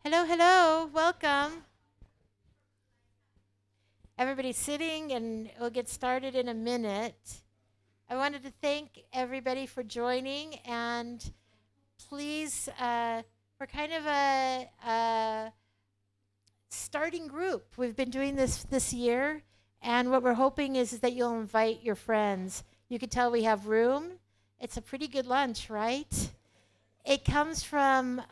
Hello, hello, welcome. Everybody's sitting and we'll get started in a minute. I wanted to thank everybody for joining, and please, we're kind of a starting group. We've been doing this year, and what we're hoping is that you'll invite your friends. You can tell we have room. It's a pretty good lunch, right? It comes from,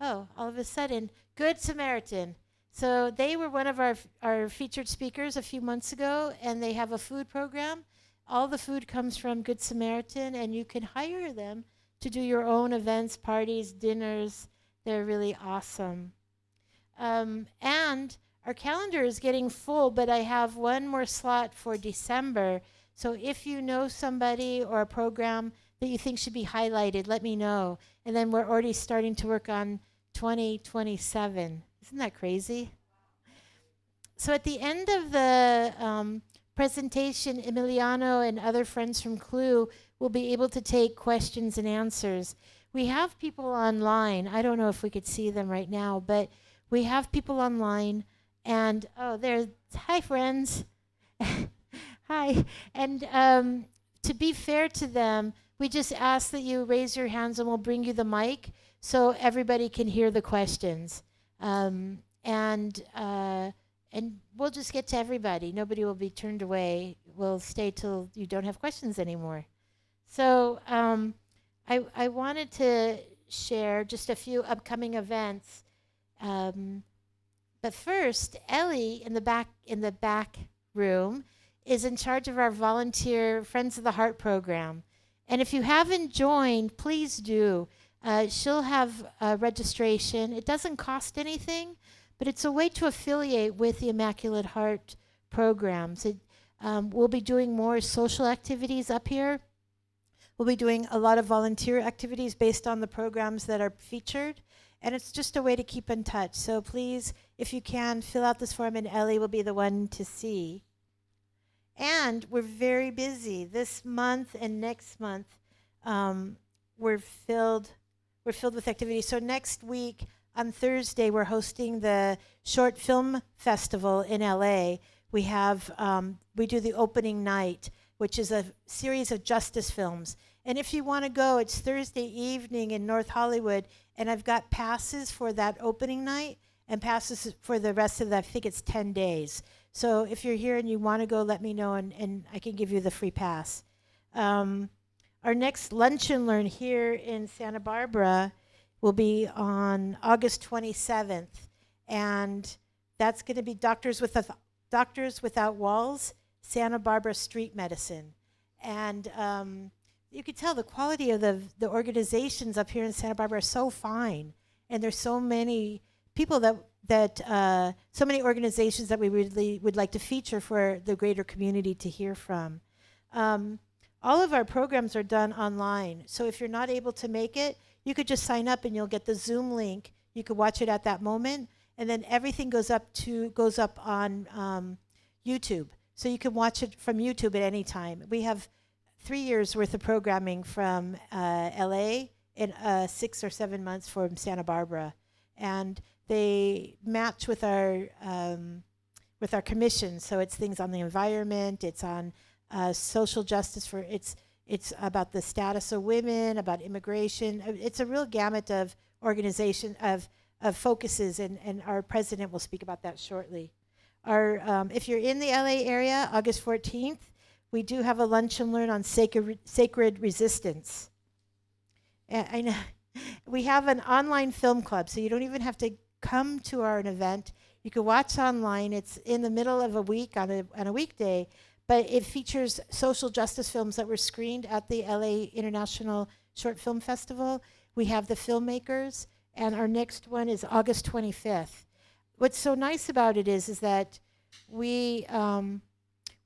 all of a sudden, Good Samaritan. So they were one of our featured speakers a few months ago, and they have a food program. All the food comes from Good Samaritan, and you can hire them to do your own events, parties, dinners. They're really awesome. And our calendar is getting full, but I have one more slot for December. So if you know somebody or a program that you think should be highlighted, let me know. And then we're already starting to work on 2027. Isn't that crazy? So at the end of the presentation, Emiliano and other friends from Clue will be able to take questions and answers. We have people online. I don't know if we could see them right now, but we have people online. And, hi, friends. Hi. And to be fair to them, we just ask that you raise your hands and we'll bring you the mic so everybody can hear the questions. And we'll just get to everybody. Nobody will be turned away. We'll stay till you don't have questions anymore. So I wanted to share just a few upcoming events. But first, Ellie in the back room is in charge of our volunteer Friends of the Heart program. And if you haven't joined, please do. She'll have registration. It doesn't cost anything, but it's a way to affiliate with the Immaculate Heart programs. We'll be doing more social activities up here. We'll be doing a lot of volunteer activities based on the programs that are featured. And it's just a way to keep in touch. So please, if you can, fill out this form and Ellie will be the one to see. And we're very busy this month and next month. We're filled with activities. So next week on Thursday, we're hosting the Short Film Festival in LA. We do the opening night, which is a series of justice films. And if you want to go, it's Thursday evening in North Hollywood, and I've got passes for that opening night and passes for the rest of that. I think it's 10 days. So if you're here and you want to go, let me know, and I can give you the free pass. Our next Lunch and Learn here in Santa Barbara will be on August 27th, and that's going to be Doctors Without Walls, Santa Barbara Street Medicine. And you can tell the quality of the organizations up here in Santa Barbara are so fine, and there's so many people so many organizations that we really would like to feature for the greater community to hear from. All of our programs are done online, so if you're not able to make it, you could just sign up and you'll get the Zoom link. You could watch it at that moment, and then everything goes up on YouTube. So you can watch it from YouTube at any time. We have 3 years worth of programming from LA and 6 or 7 months from Santa Barbara, and they match with our commission. So it's things on the environment. It's on social justice. It's about the status of women, about immigration. It's a real gamut of organization of focuses, and our president will speak about that shortly. If you're in the LA area, August 14th, we do have a lunch and learn on sacred resistance. I know we have an online film club, so you don't even have to come to our event. You can watch online. It's in the middle of a week on a weekday, but it features social justice films that were screened at the LA International Short Film Festival. We have the filmmakers, and our next one is August 25th. What's so nice about it is that we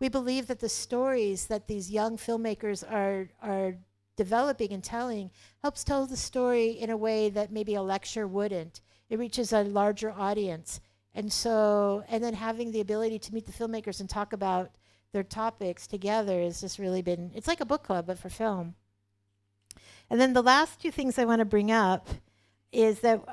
believe that the stories that these young filmmakers are developing and telling helps tell the story in a way that maybe a lecture wouldn't. It reaches a larger audience. And then having the ability to meet the filmmakers and talk about their topics together has just really been, it's like a book club, but for film. And then the last two things I want to bring up is that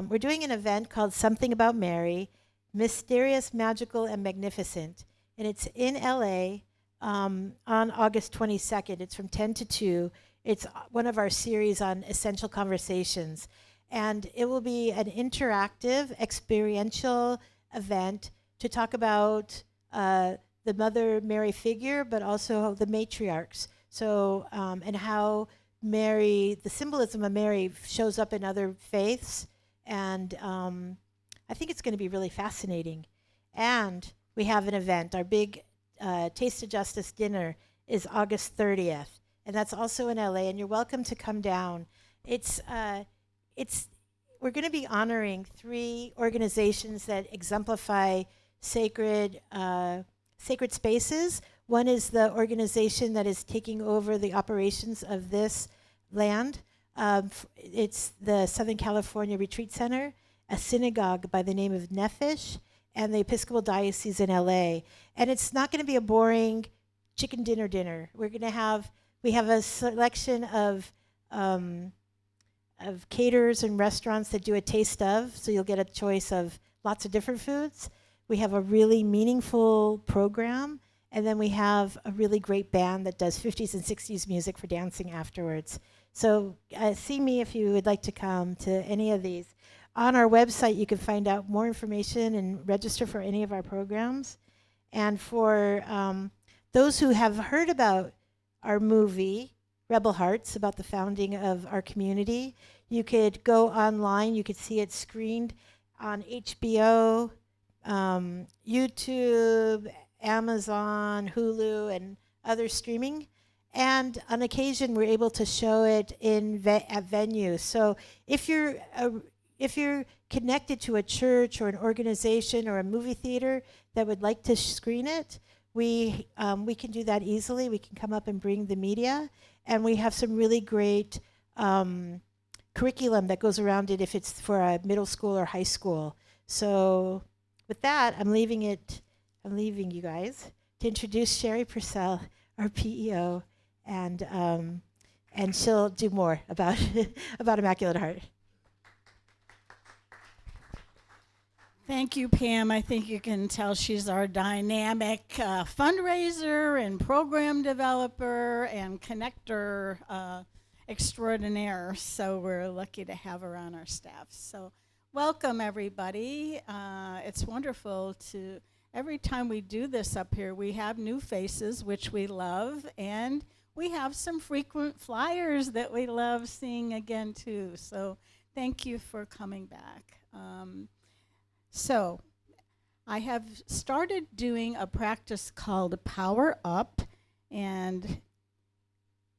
we're doing an event called Something About Mary, Mysterious, Magical, and Magnificent. And it's in LA on August 22nd. It's from 10 to 2. It's one of our series on essential conversations. And it will be an interactive, experiential event to talk about the Mother Mary figure, but also the matriarchs. So, and how Mary, the symbolism of Mary shows up in other faiths. And I think it's going to be really fascinating. And we have an event. Our big Taste of Justice dinner is August 30th. And that's also in LA. And you're welcome to come down. We're going to be honoring 3 organizations that exemplify sacred spaces. One is the organization that is taking over the operations of this land. It's the Southern California Retreat Center, a synagogue by the name of Nefesh, and the Episcopal Diocese in LA. And it's not going to be a boring chicken dinner. We have a selection of caterers and restaurants that do a taste of, so you'll get a choice of lots of different foods. We have a really meaningful program, and then we have a really great band that does 50s and 60s music for dancing afterwards. So see me if you would like to come to any of these. On our website, you can find out more information and register for any of our programs. And for those who have heard about our movie, Rebel Hearts, about the founding of our community, you could go online. You could see it screened on HBO, YouTube, Amazon, Hulu, and other streaming. And on occasion, we're able to show it at venues. So if you're connected to a church or an organization or a movie theater that would like to screen it, we can do that easily. We can come up and bring the media. And we have some really great curriculum that goes around it if it's for a middle school or high school. So with that, I'm leaving you guys to introduce Sherry Purcell, our PEO, and she'll do more about about Immaculate Heart. Thank you, Pam. I think you can tell she's our dynamic fundraiser and program developer and connector extraordinaire. So we're lucky to have her on our staff. So welcome, everybody. It's wonderful to, every time we do this up here, we have new faces, which we love, and we have some frequent flyers that we love seeing again, too. So thank you for coming back. So I have started doing a practice called Power Up, and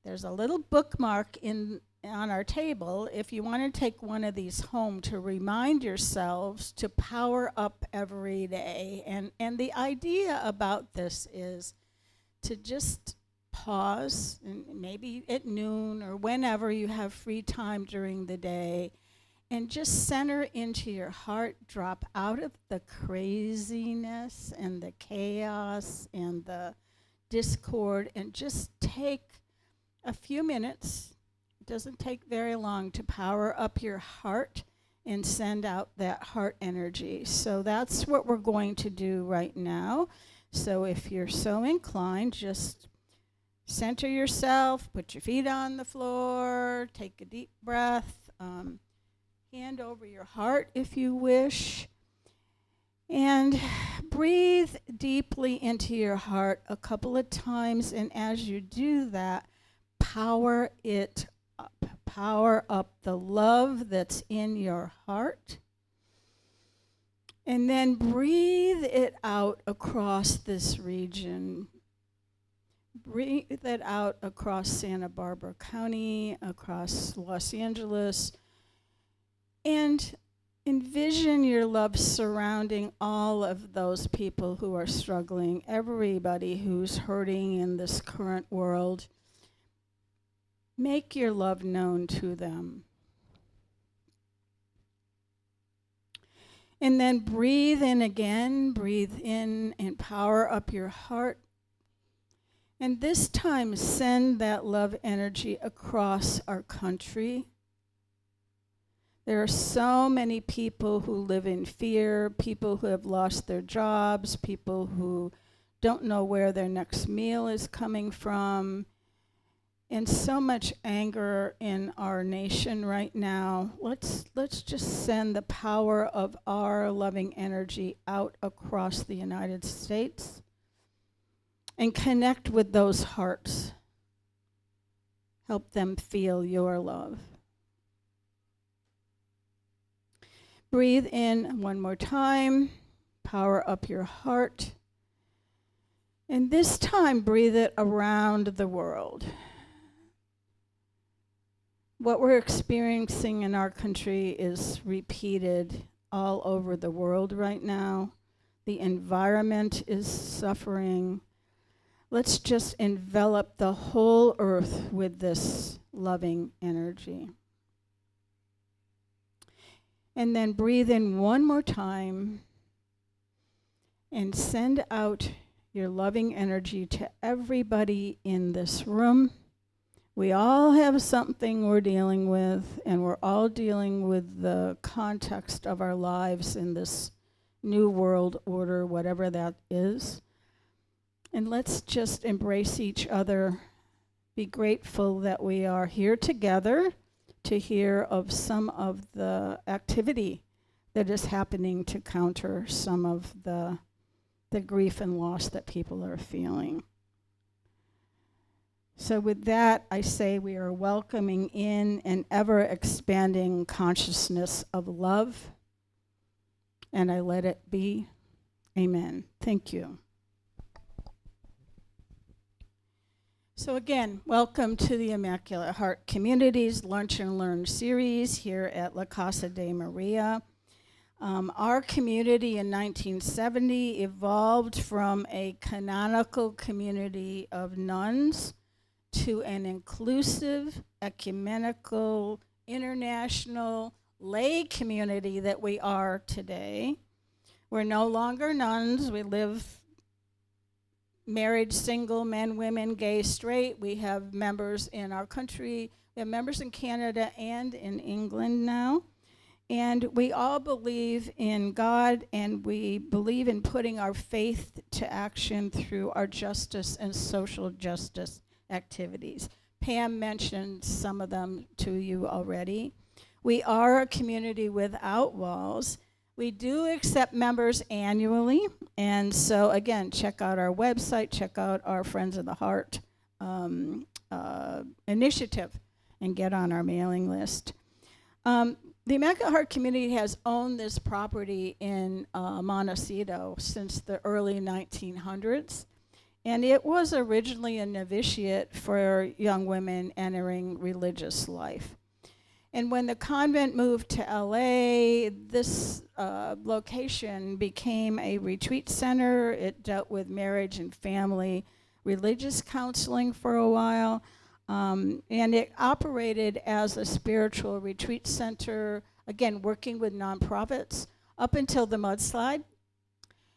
there's a little bookmark on our table if you want to take one of these home to remind yourselves to power up every day. And the idea about this is to just pause, and maybe at noon or whenever you have free time during the day, and just center into your heart, drop out of the craziness and the chaos and the discord, and just take a few minutes. It doesn't take very long to power up your heart and send out that heart energy. So that's what we're going to do right now. So if you're so inclined, just Center yourself, put your feet on the floor, take a deep breath, hand over your heart if you wish, and breathe deeply into your heart a couple of times. And as you do that, power it up. Power up the love that's in your heart. And then breathe it out across this region. Breathe it out across Santa Barbara County, across Los Angeles, and envision your love surrounding all of those people who are struggling, everybody who's hurting in this current world. Make your love known to them. And then breathe in again, breathe in and power up your heart. And this time, send that love energy across our country. There are so many people who live in fear, people who have lost their jobs, people who don't know where their next meal is coming from, and so much anger in our nation right now. Let's just send the power of our loving energy out across the United States and connect with those hearts. Help them feel your love. Breathe in one more time. Power up your heart. And this time, breathe it around the world. What we're experiencing in our country is repeated all over the world right now. The environment is suffering. Let's just envelop the whole earth with this loving energy. And then breathe in one more time and send out your loving energy to everybody in this room. We all have something we're dealing with, and we're all dealing with the context of our lives in this new world order, whatever that is. And let's just embrace each other, be grateful that we are here together to hear of some of the activity that is happening to counter some of the grief and loss that people are feeling. So with that, I say we are welcoming in an ever-expanding consciousness of love, and I let it be. Amen. Thank you. So again, welcome to the Immaculate Heart Communities Lunch and Learn series here at La Casa de Maria. Our community in 1970 evolved from a canonical community of nuns to an inclusive, ecumenical, international lay community that we are today. We're no longer nuns. We live married, single, men, women, gay, straight. We have members in our country. We have members in Canada and in England now. And we all believe in God, and we believe in putting our faith to action through our justice and social justice activities. Pam mentioned some of them to you already. We are a community without walls. We do accept members annually, and so again, check out our website, check out our Friends of the Heart initiative, and get on our mailing list. The Immaculate Heart community has owned this property in Montecito since the early 1900s, and it was originally a novitiate for young women entering religious life. And when the convent moved to LA, this location became a retreat center. It dealt with marriage and family, religious counseling for a while, and it operated as a spiritual retreat center, again, working with nonprofits up until the mudslide.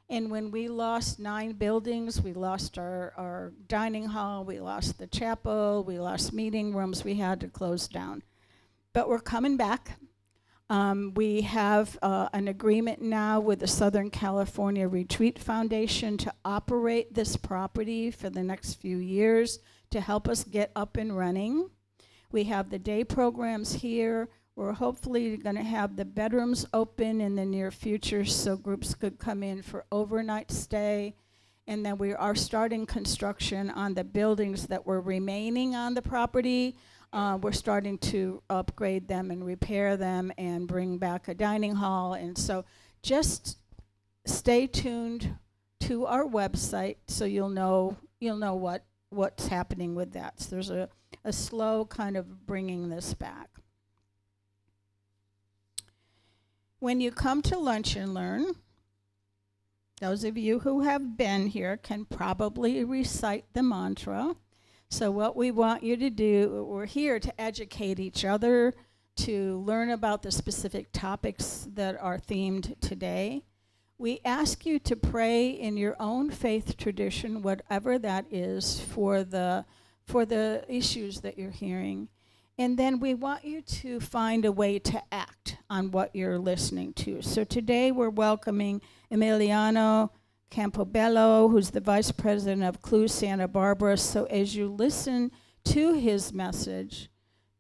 And when we lost 9 buildings, we lost our dining hall, we lost the chapel, we lost meeting rooms, we had to close down. But we're coming back. We have an agreement now with the Southern California Retreat Foundation to operate this property for the next few years to help us get up and running. We have the day programs here. We're hopefully going to have the bedrooms open in the near future so groups could come in for overnight stay. And then we are starting construction on the buildings that were remaining on the property. We're starting to upgrade them and repair them and bring back a dining hall. And so just stay tuned to our website so you'll know what's happening with that. So there's a slow kind of bringing this back. When you come to Lunch and Learn, those of you who have been here can probably recite the mantra. So what we want you to do, we're here to educate each other, to learn about the specific topics that are themed today. We ask you to pray in your own faith tradition, whatever that is, for the issues that you're hearing. And then we want you to find a way to act on what you're listening to. So today we're welcoming Emiliano Campobello, who's the Vice President of CLU Santa Barbara. So as you listen to his message,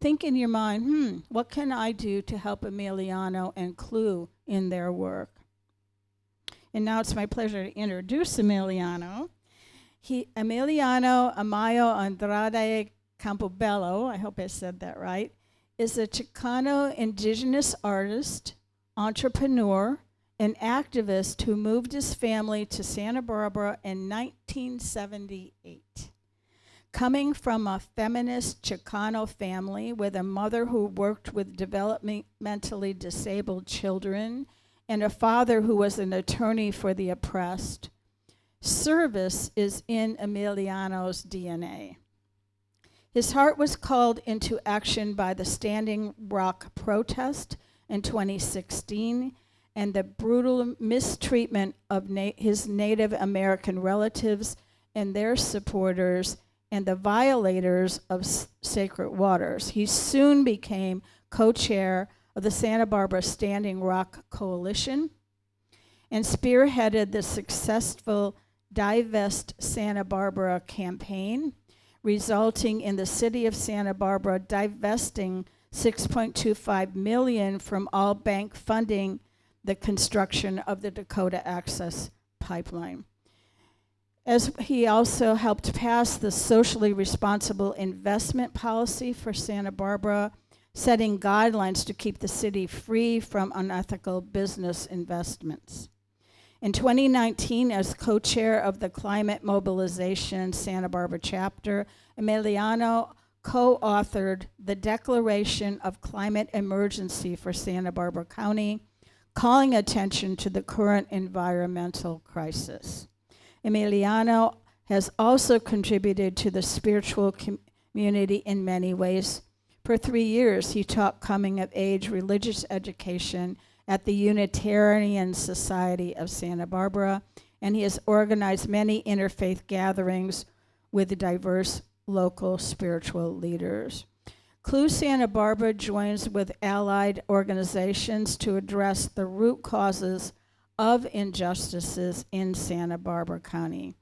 think in your mind, what can I do to help Emiliano and CLU in their work? And now it's my pleasure to introduce Emiliano. Emiliano Amayo Andrade Campobello, I hope I said that right, is a Chicano indigenous artist, entrepreneur, an activist who moved his family to Santa Barbara in 1978. Coming from a feminist Chicano family with a mother who worked with developmentally disabled children and a father who was an attorney for the oppressed, service is in Emiliano's DNA. His heart was called into action by the Standing Rock protest in 2016 and the brutal mistreatment of his Native American relatives and their supporters and the violators of sacred waters. He soon became co-chair of the Santa Barbara Standing Rock Coalition and spearheaded the successful Divest Santa Barbara campaign, resulting in the city of Santa Barbara divesting $6.25 million from all bank funding the construction of the Dakota Access Pipeline. As he also helped pass the socially responsible investment policy for Santa Barbara, setting guidelines to keep the city free from unethical business investments. In 2019, as co-chair of the Climate Mobilization Santa Barbara chapter, Emiliano co-authored the Declaration of Climate Emergency for Santa Barbara County, calling attention to the current environmental crisis. Emiliano has also contributed to the spiritual community in many ways. For 3 years, he taught coming-of-age religious education at the Unitarian Society of Santa Barbara, and he has organized many interfaith gatherings with diverse local spiritual leaders. CLU Santa Barbara joins with allied organizations to address the root causes of injustices in Santa Barbara County.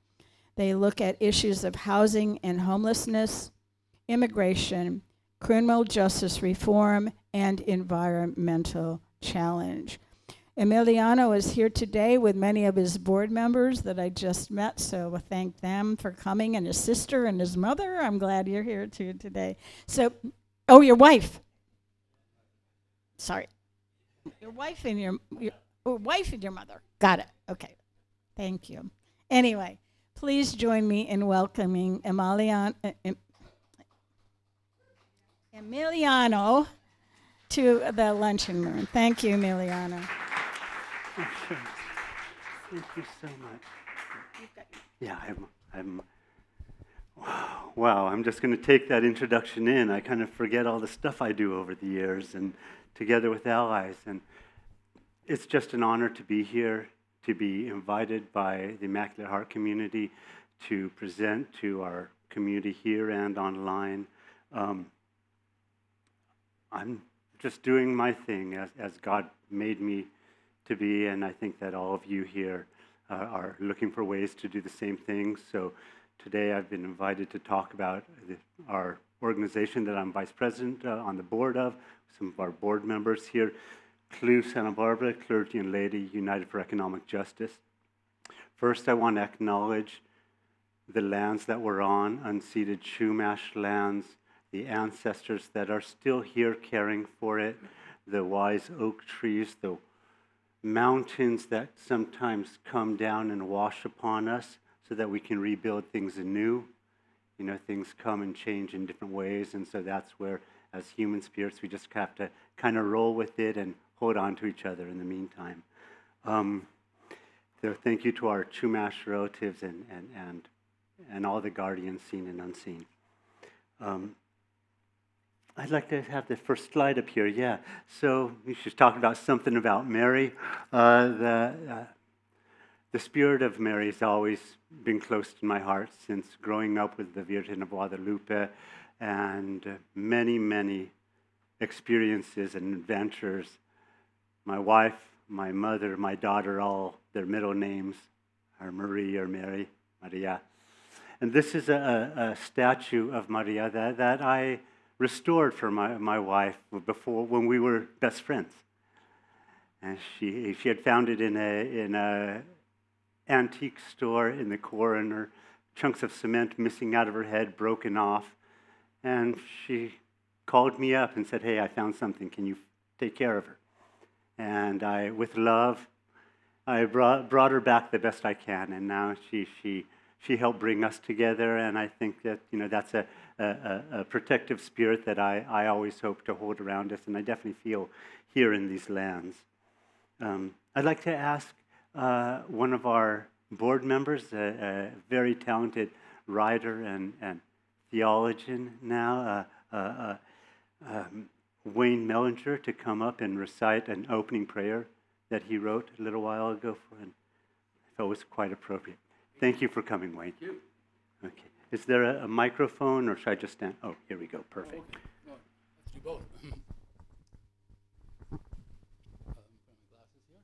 They look at issues of housing and homelessness, immigration, criminal justice reform, and environmental challenge. Emiliano is here today with many of his board members that I just met, so I thank them for coming, and his sister and his mother. I'm glad you're here too today. So, your wife. Sorry. Your wife and your wife and your mother. Got it. Okay. Thank you. Anyway, please join me in welcoming Emiliano to the Lunch and Learn. Thank you, Emiliano. Oh, sure. Thank you so much. Yeah, I'm wow, I'm just going to take that introduction in. I kind of forget all the stuff I do over the years and together with allies. And it's just an honor to be here, to be invited by the Immaculate Heart community to present to our community here and online. I'm just doing my thing as God made me to be, and I think that all of you here are looking for ways to do the same thing. So today I've been invited to talk about our organization that I'm vice president on the board of, some of our board members here, CLU Santa Barbara, Clergy and Laity United for Economic Justice. First, I want to acknowledge the lands that we're on, unceded Chumash lands, the ancestors that are still here caring for it, the wise oak trees, the mountains that sometimes come down and wash upon us so that we can rebuild things anew. You know, things come and change in different ways, and so that's where, as human spirits, we just have to kind of roll with it and hold on to each other in the meantime. So thank you to our Chumash relatives and all the guardians, seen and unseen. I'd like to have the first slide up here. Yeah. So she's talking about something about Mary. The spirit of Mary has always been close to my heart since growing up with the Virgin of Guadalupe, and many, many experiences and adventures. My wife, my mother, my daughter, all their middle names are Marie or Mary, Maria. And this is a statue of Maria that I restored for my wife before, when we were best friends. And she had found it in a antique store in the corner, chunks of cement missing out of her head, broken off. And she called me up and said, "Hey, I found something. Can you take care of her?" And I, with love, I brought her back the best I can. And now she helped bring us together. And I think that, you know, that's a protective spirit that I always hope to hold around us, and I definitely feel here in these lands. I'd like to ask one of our board members, a very talented writer and theologian now, Wayne Mellinger, to come up and recite an opening prayer that he wrote a little while ago, and I thought it was quite appropriate. Thank you for coming, Wayne. Thank you. Okay. Is there a microphone, or should I just stand? Oh, here we go. Perfect. Okay. No, let's do both. Put my glasses here.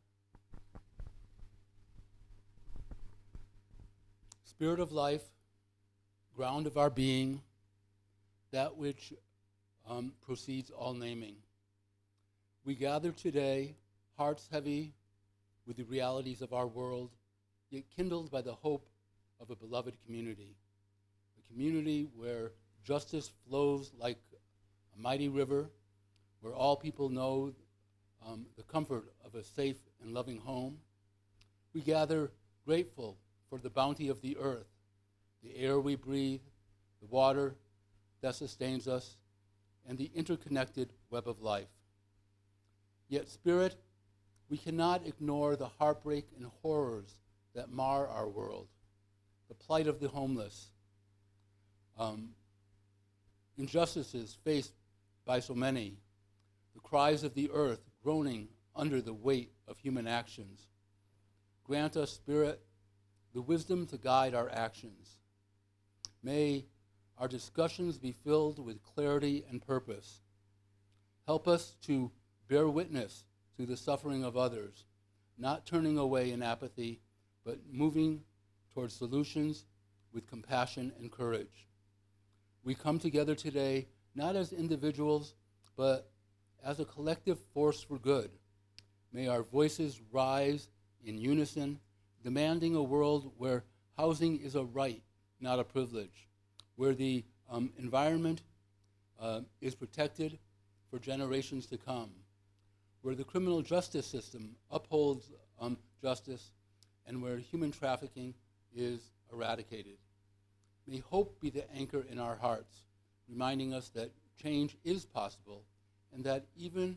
Spirit of life, ground of our being, that which proceeds all naming. We gather today, hearts heavy with the realities of our world, yet kindled by the hope of a beloved community. A community where justice flows like a mighty river, where all people know the comfort of a safe and loving home. We gather grateful for the bounty of the earth, the air we breathe, the water that sustains us, and the interconnected web of life. Yet, Spirit, we cannot ignore the heartbreak and horrors that mar our world, the plight of the homeless, injustices faced by so many, the cries of the earth groaning under the weight of human actions. Grant us, Spirit, the wisdom to guide our actions. May our discussions be filled with clarity and purpose. Help us to bear witness to the suffering of others, not turning away in apathy, but moving towards solutions with compassion and courage. We come together today not as individuals, but as a collective force for good. May our voices rise in unison, demanding a world where housing is a right, not a privilege, where the environment is protected for generations to come, where the criminal justice system upholds justice, and where human trafficking is eradicated. May hope be the anchor in our hearts, reminding us that change is possible and that even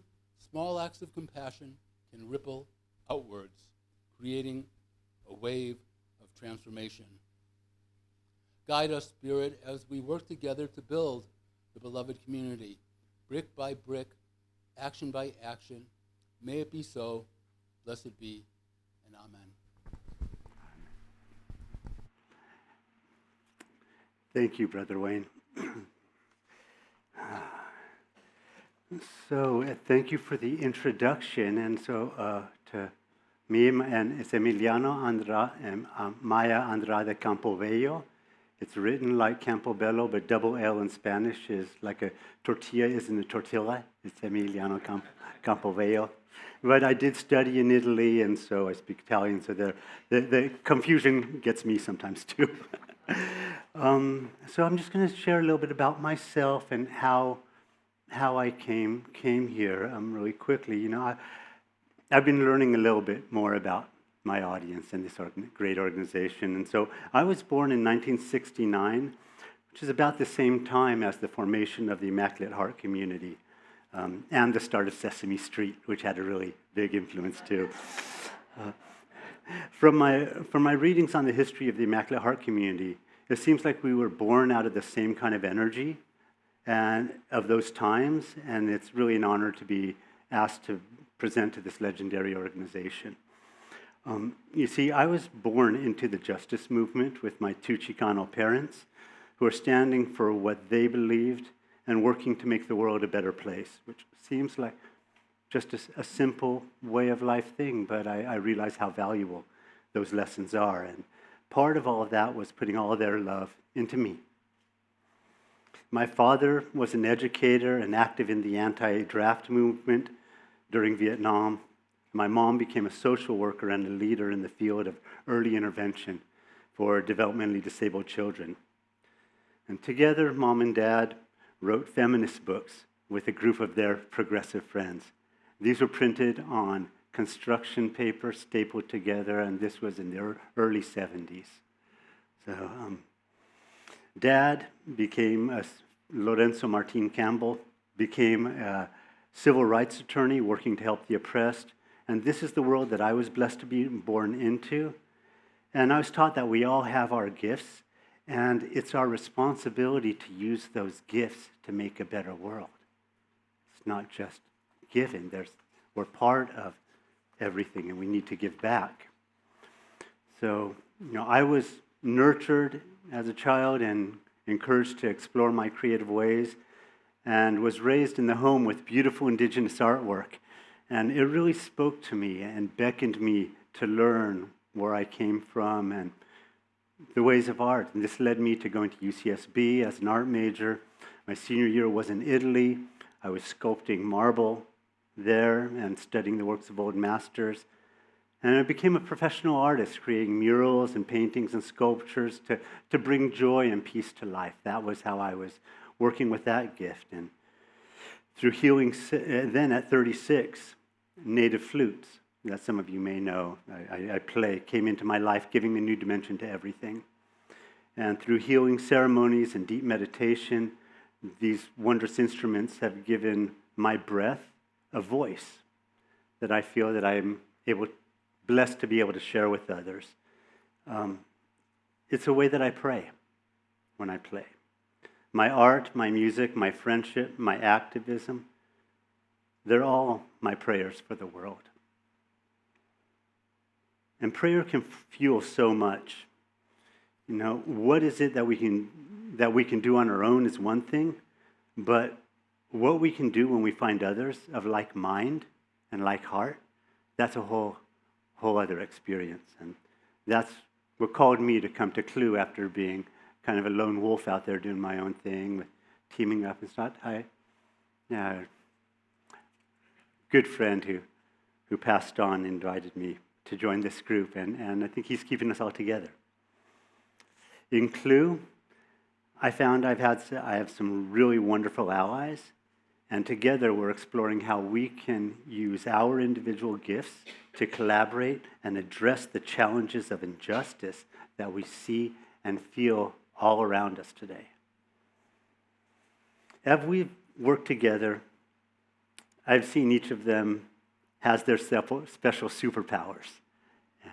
small acts of compassion can ripple outwards, creating a wave of transformation. Guide us, Spirit, as we work together to build the beloved community, brick by brick, action by action. May it be so. Blessed be, and amen. Thank you, Brother Wayne. So thank you for the introduction. And so to me, and it's Maya Andrade Campobello. It's written like Campobello, but double L in Spanish is like a tortilla is in a tortilla. It's Emiliano Campobello. But I did study in Italy, and so I speak Italian, so the confusion gets me sometimes too. So I'm just going to share a little bit about myself and how I came here really quickly. You know, I've been learning a little bit more about my audience and this great organization. And so I was born in 1969, which is about the same time as the formation of the Immaculate Heart community and the start of Sesame Street, which had a really big influence too. From my readings on the history of the Immaculate Heart community, it seems like we were born out of the same kind of energy and of those times, and it's really an honor to be asked to present to this legendary organization. You see, I was born into the justice movement with my two Chicano parents who are standing for what they believed and working to make the world a better place, which seems like just a simple way of life thing, but I realize how valuable those lessons are. And part of all of that was putting all of their love into me. My father was an educator and active in the anti-draft movement during Vietnam. My mom became a social worker and a leader in the field of early intervention for developmentally disabled children. And together, Mom and Dad wrote feminist books with a group of their progressive friends. These were printed on construction paper, stapled together, and this was in the early 70s. So Dad became, Lorenzo Martin Campbell, became a civil rights attorney working to help the oppressed. And this is the world that I was blessed to be born into. And I was taught that we all have our gifts, and it's our responsibility to use those gifts to make a better world. It's not just giving. We're part of everything, and we need to give back. So, you know, I was nurtured as a child and encouraged to explore my creative ways, and was raised in the home with beautiful indigenous artwork. And it really spoke to me and beckoned me to learn where I came from and the ways of art. And this led me to going to UCSB as an art major. My senior year was in Italy. I was sculpting marble there and studying the works of old masters. And I became a professional artist, creating murals and paintings and sculptures to bring joy and peace to life. That was how I was working with that gift. And through healing, then at 36, native flutes, that some of you may know, I play, came into my life, giving a new dimension to everything. And through healing ceremonies and deep meditation, these wondrous instruments have given my breath a voice that I feel that I'm blessed to be able to share with others. It's a way that I pray when I play. My art, my music, my friendship, my activism, they're all my prayers for the world. And prayer can fuel so much. You know, what is it that we can do on our own is one thing, but what we can do when we find others of like mind and like heart, that's a whole other experience. And that's what called me to come to Clue after being kind of a lone wolf out there doing my own thing, with teaming up and stuff. Good friend who passed on invited me to join this group, and I think he's keeping us all together. In Clue, I found I have some really wonderful allies, and together we're exploring how we can use our individual gifts to collaborate and address the challenges of injustice that we see and feel all around us today. As we've worked together, I've seen each of them has their special superpowers.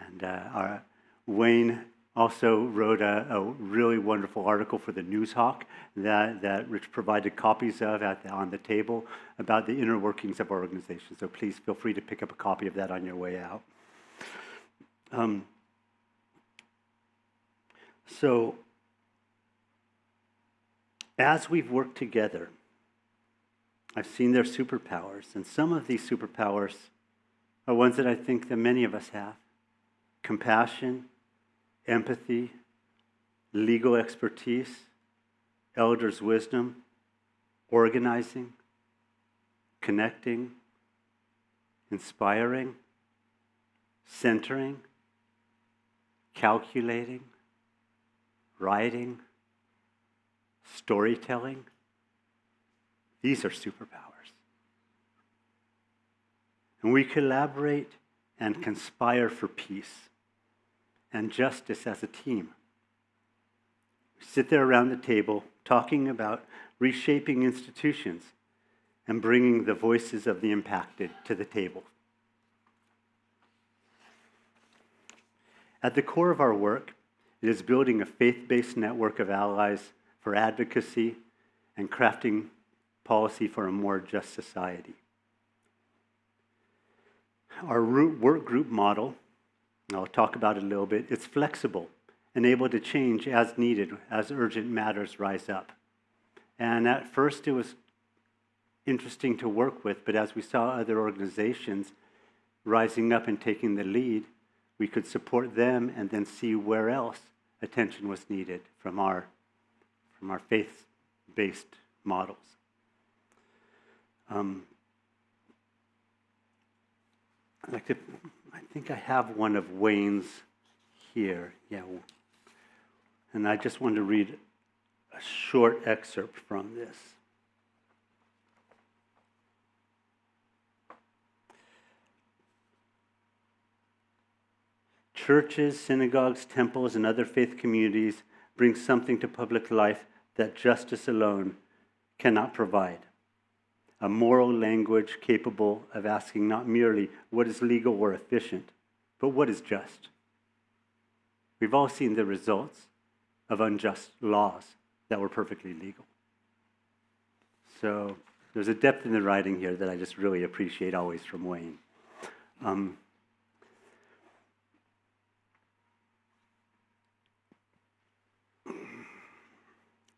And Wayne also wrote a really wonderful article for the Newshawk that Rich provided copies of on the table about the inner workings of our organization. So please feel free to pick up a copy of that on your way out. So as we've worked together, I've seen their superpowers, and some of these superpowers are ones that I think that many of us have. Compassion, empathy, legal expertise, elders' wisdom, organizing, connecting, inspiring, centering, calculating, writing, storytelling. These are superpowers. And we collaborate and conspire for peace and justice as a team. We sit there around the table talking about reshaping institutions and bringing the voices of the impacted to the table. At the core of our work, it is building a faith-based network of allies for advocacy and crafting policy for a more just society. Our work group model, and I'll talk about it a little bit, it's flexible and able to change as needed as urgent matters rise up. And at first it was interesting to work with, but as we saw other organizations rising up and taking the lead, we could support them and then see where else attention was needed from our faith-based models. I think I have one of Wayne's here. Yeah. And I just want to read a short excerpt from this. Churches, synagogues, temples, and other faith communities bring something to public life that justice alone cannot provide. A moral language capable of asking not merely what is legal or efficient, but what is just. We've all seen the results of unjust laws that were perfectly legal. So there's a depth in the writing here that I just really appreciate always from Wayne.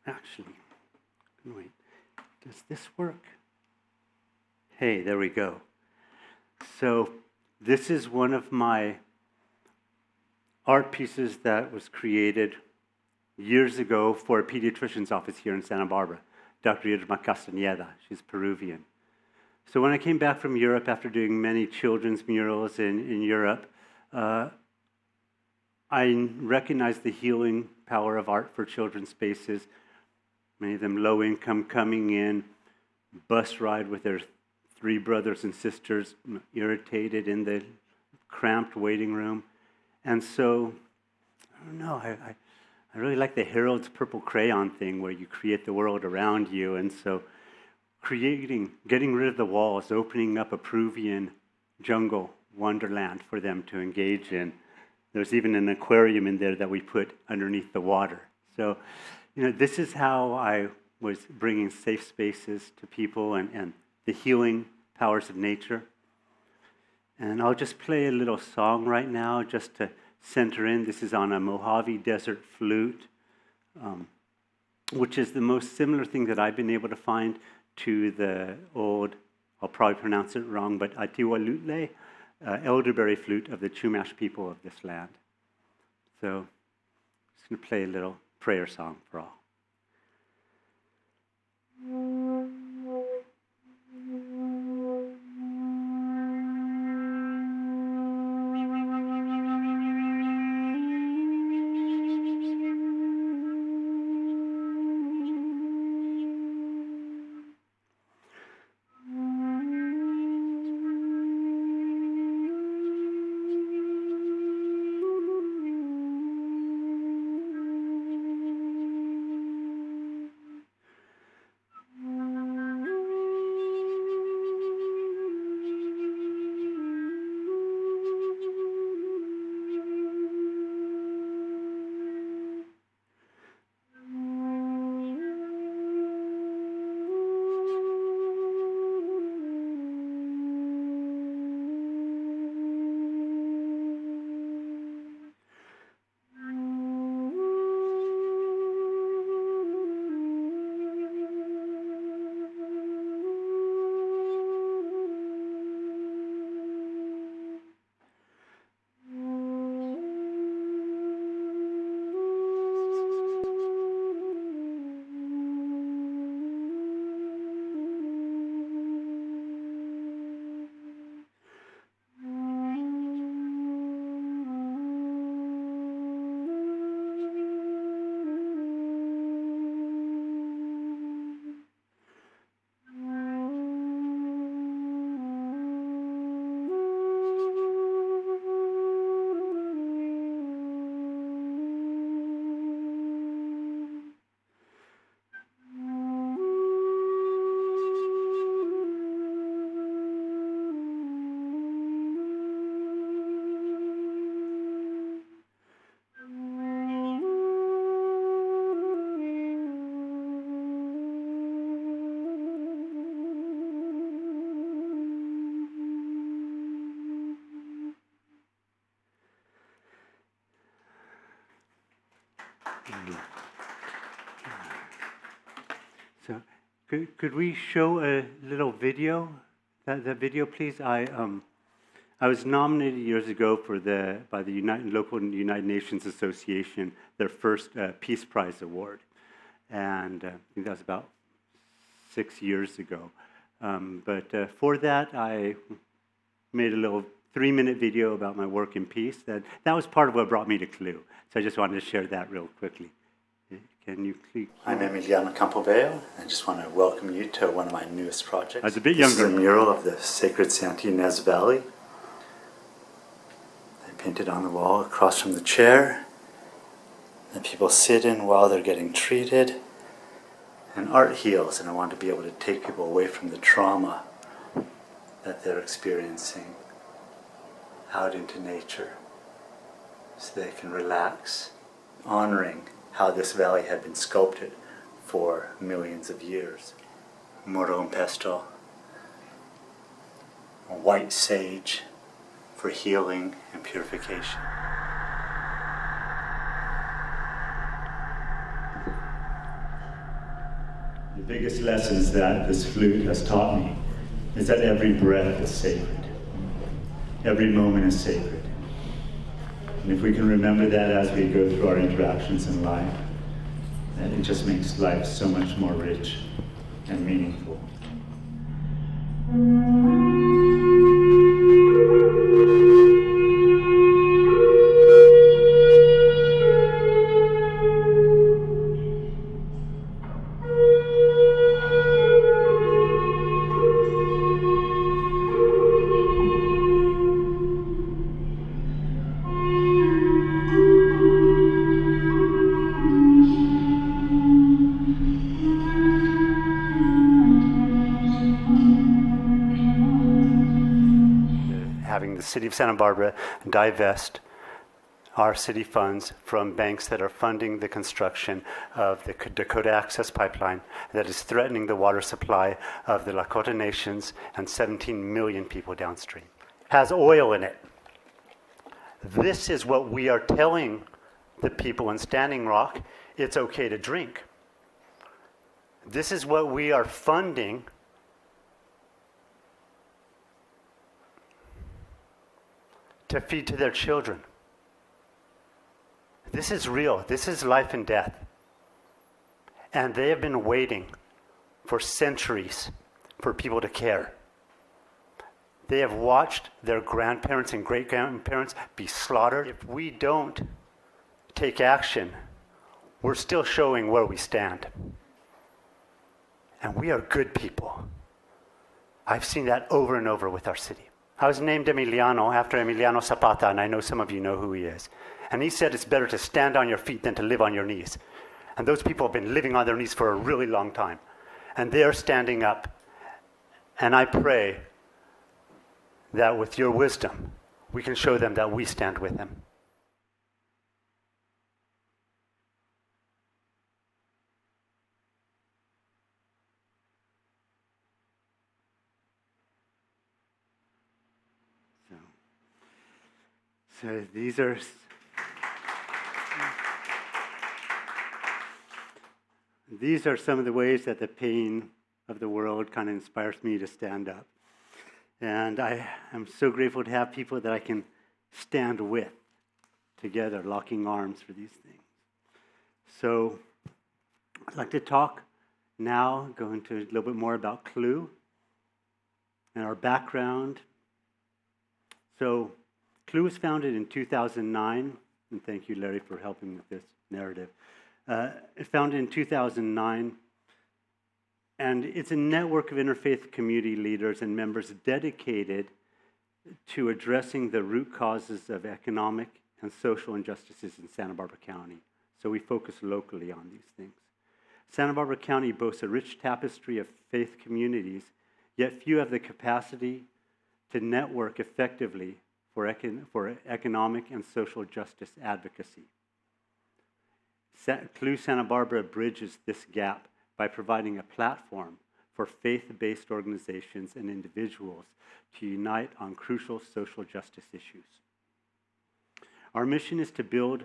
Actually, wait, does this work? Hey, there we go. So this is one of my art pieces that was created years ago for a pediatrician's office here in Santa Barbara, Dr. Irma Castañeda. She's Peruvian. So when I came back from Europe after doing many children's murals in Europe, I recognized the healing power of art for children's spaces. Many of them low income, coming in, bus ride with their 3 brothers and sisters, irritated in the cramped waiting room. And so, I don't know, I really like the Harold's purple crayon thing where you create the world around you. And so getting rid of the walls, opening up a Peruvian jungle wonderland for them to engage in. There's even an aquarium in there that we put underneath the water. So, this is how I was bringing safe spaces to people and the healing powers of nature. And I'll just play a little song right now just to center in. This is on a Mojave Desert flute, which is the most similar thing that I've been able to find to the old, I'll probably pronounce it wrong, but Atiwalutle, elderberry flute of the Chumash people of this land. So I'm just going to play a little prayer song for all. So could we show a little video? That video, please. I was nominated years ago by the local United Nations Association, their first Peace Prize award, and I think that was about 6 years ago. But for that, I made a little 3-minute video about my work in peace. That was part of what brought me to CLU. So I just wanted to share that real quickly. Can you please? I'm Emiliano Campobello. I just want to welcome you to one of my newest projects. I was a bit younger. This is a mural of the sacred Santa Ynez Valley. I painted on the wall across from the chair that people sit in while they're getting treated. And art heals, and I want to be able to take people away from the trauma that they're experiencing out into nature so they can relax, honoring how this valley had been sculpted for millions of years. Moro and pestle, a white sage for healing and purification. The biggest lessons that this flute has taught me is that every breath is sacred. Every moment is sacred. And if we can remember that as we go through our interactions in life, then it just makes life so much more rich and meaningful. Having the city of Santa Barbara divest our city funds from banks that are funding the construction of the Dakota Access Pipeline that is threatening the water supply of the Lakota Nations and 17 million people downstream. Has oil in it. This is what we are telling the people in Standing Rock it's okay to drink. This is what we are funding to feed to their children. This is real. This is life and death. And they have been waiting for centuries for people to care. They have watched their grandparents and great-grandparents be slaughtered. If we don't take action, we're still showing where we stand. And we are good people. I've seen that over and over with our city. I was named Emiliano after Emiliano Zapata, and I know some of you know who he is. And he said it's better to stand on your feet than to live on your knees. And those people have been living on their knees for a really long time. And they are standing up. And I pray that with your wisdom, we can show them that we stand with them. So these are some of the ways that the pain of the world kind of inspires me to stand up. And I am so grateful to have people that I can stand with together, locking arms for these things. So I'd like to talk now, go into a little bit more about CLU and our background. So CLU was founded in 2009, and thank you, Larry, for helping with this narrative. It founded in 2009, and it's a network of interfaith community leaders and members dedicated to addressing the root causes of economic and social injustices in Santa Barbara County. So we focus locally on these things. Santa Barbara County boasts a rich tapestry of faith communities, yet few have the capacity to network effectively for economic and social justice advocacy. CLU Santa Barbara bridges this gap by providing a platform for faith-based organizations and individuals to unite on crucial social justice issues. Our mission is to build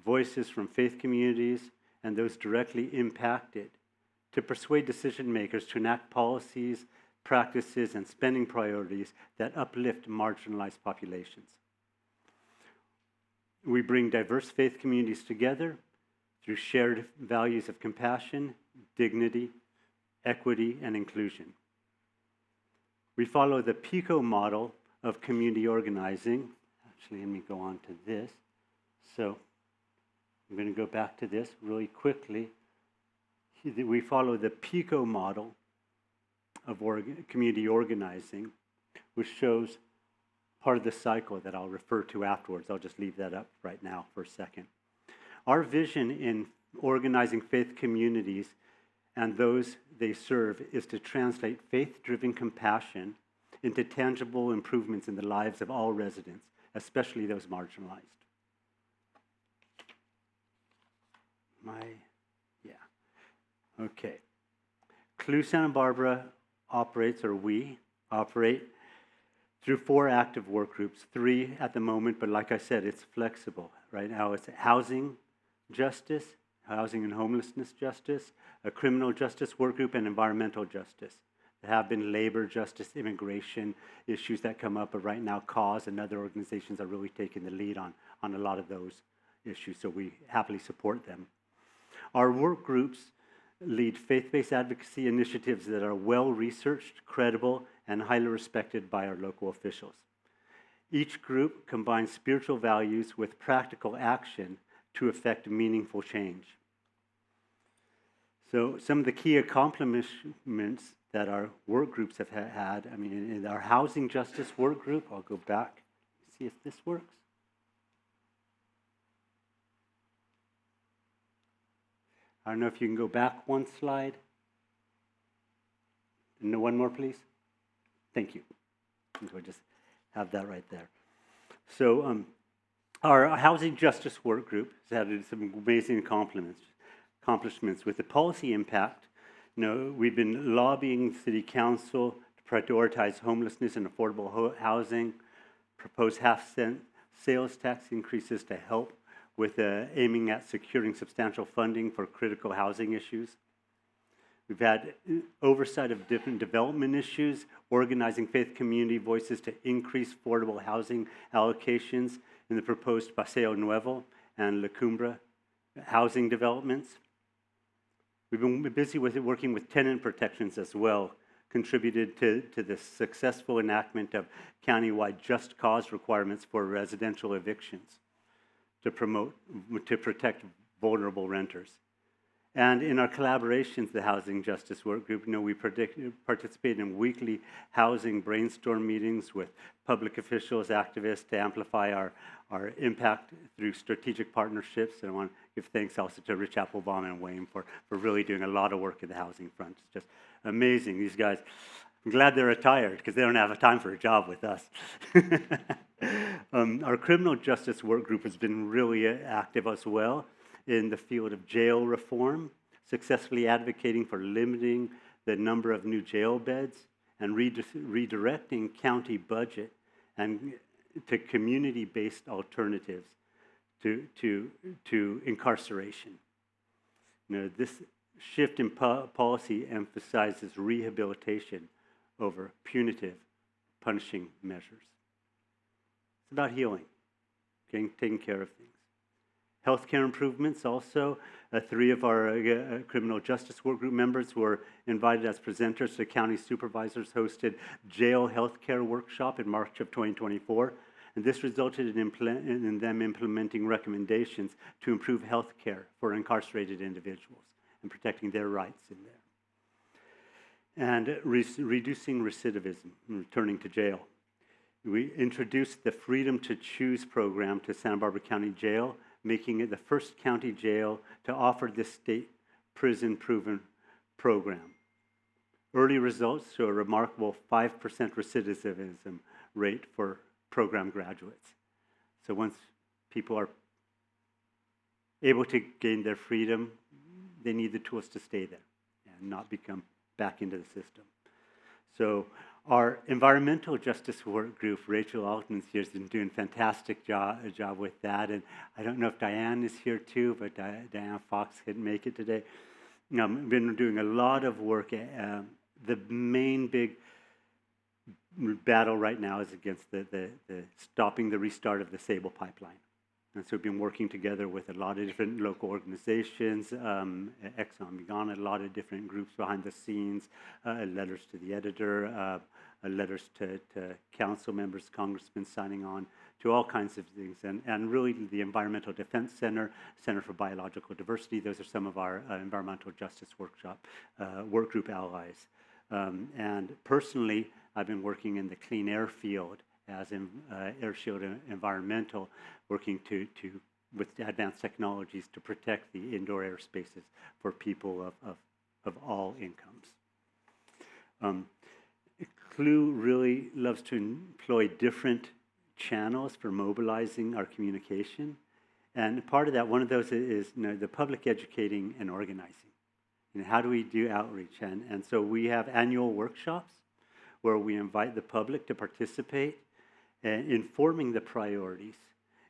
voices from faith communities and those directly impacted to persuade decision makers to enact policies, practices, and spending priorities that uplift marginalized populations. We bring diverse faith communities together through shared values of compassion, dignity, equity, and inclusion. We follow the PICO model of community organizing. Actually, let me go on to this. So I'm going to go back to this really quickly. We follow the PICO model of community organizing, which shows part of the cycle that I'll refer to afterwards. I'll just leave that up right now for a second. Our vision in organizing faith communities and those they serve is to translate faith-driven compassion into tangible improvements in the lives of all residents, especially those marginalized. Okay. CLU Santa Barbara operates, or we operate, through 4 active work groups, 3 at the moment, but like I said, it's flexible. Right now it's housing justice, housing and homelessness justice, a criminal justice work group, and environmental justice. There have been labor justice, immigration issues that come up, but right now CAUSE and other organizations are really taking the lead on a lot of those issues, so we happily support them. Our work groups lead faith-based advocacy initiatives that are well-researched, credible, and highly respected by our local officials. Each group combines spiritual values with practical action to effect meaningful change. So some of the key accomplishments that our work groups have had, in our housing justice work group, I'll go back, see if this works. I don't know if you can go back one slide. No, one more, please. Thank you. We'll just have that right there. So our housing justice work group has had some amazing accomplishments with the policy impact. We've been lobbying City Council to prioritize homelessness and affordable housing, propose half-cent sales tax increases to help with aiming at securing substantial funding for critical housing issues. We've had oversight of different development issues, organizing faith community voices to increase affordable housing allocations in the proposed Paseo Nuevo and La Cumbra housing developments. We've been busy with working with tenant protections as well, contributed to the successful enactment of countywide just cause requirements for residential evictions to protect vulnerable renters. And in our collaborations, the Housing Justice Work Group, we participate in weekly housing brainstorm meetings with public officials, activists, to amplify our impact through strategic partnerships. And I want to give thanks also to Rich Applebaum and Wayne for really doing a lot of work in the housing front. It's just amazing. These guys, I'm glad they're retired because they don't have a time for a job with us. Our criminal justice work group has been really active as well in the field of jail reform, successfully advocating for limiting the number of new jail beds and redirecting county budget and to community-based alternatives to incarceration. This shift in policy emphasizes rehabilitation over punitive, punishing measures. It's about healing, taking care of things. Healthcare improvements also. 3 of our criminal justice work group members were invited as presenters to county supervisors hosted jail healthcare workshop in March of 2024. And this resulted in them implementing recommendations to improve healthcare for incarcerated individuals and protecting their rights in there. And reducing recidivism, returning to jail. We introduced the Freedom to Choose program to Santa Barbara County Jail, making it the first county jail to offer this state prison-proven program. Early results show a remarkable 5% recidivism rate for program graduates. So once people are able to gain their freedom, they need the tools to stay there and not become back into the system. So our environmental justice work group, Rachel Altman's here, has been doing a fantastic job with that. And I don't know if Diane is here too, but Diane Fox couldn't make it today. been doing a lot of work. The main big battle right now is against the stopping the restart of the Sable pipeline. And so we've been working together with a lot of different local organizations, Exxon, Ghana, a lot of different groups behind the scenes, letters to the editor, letters to council members, congressmen signing on to all kinds of things. And really the Environmental Defense Center, Center for Biological Diversity, those are some of our environmental justice work group allies. And personally, I've been working in the clean air field as in Air Shield Environmental, working with advanced technologies to protect the indoor air spaces for people of all incomes. CLU really loves to employ different channels for mobilizing our communication. And part of that, one of those is the public educating and organizing. How do we do outreach? And so we have annual workshops where we invite the public to participate in forming the priorities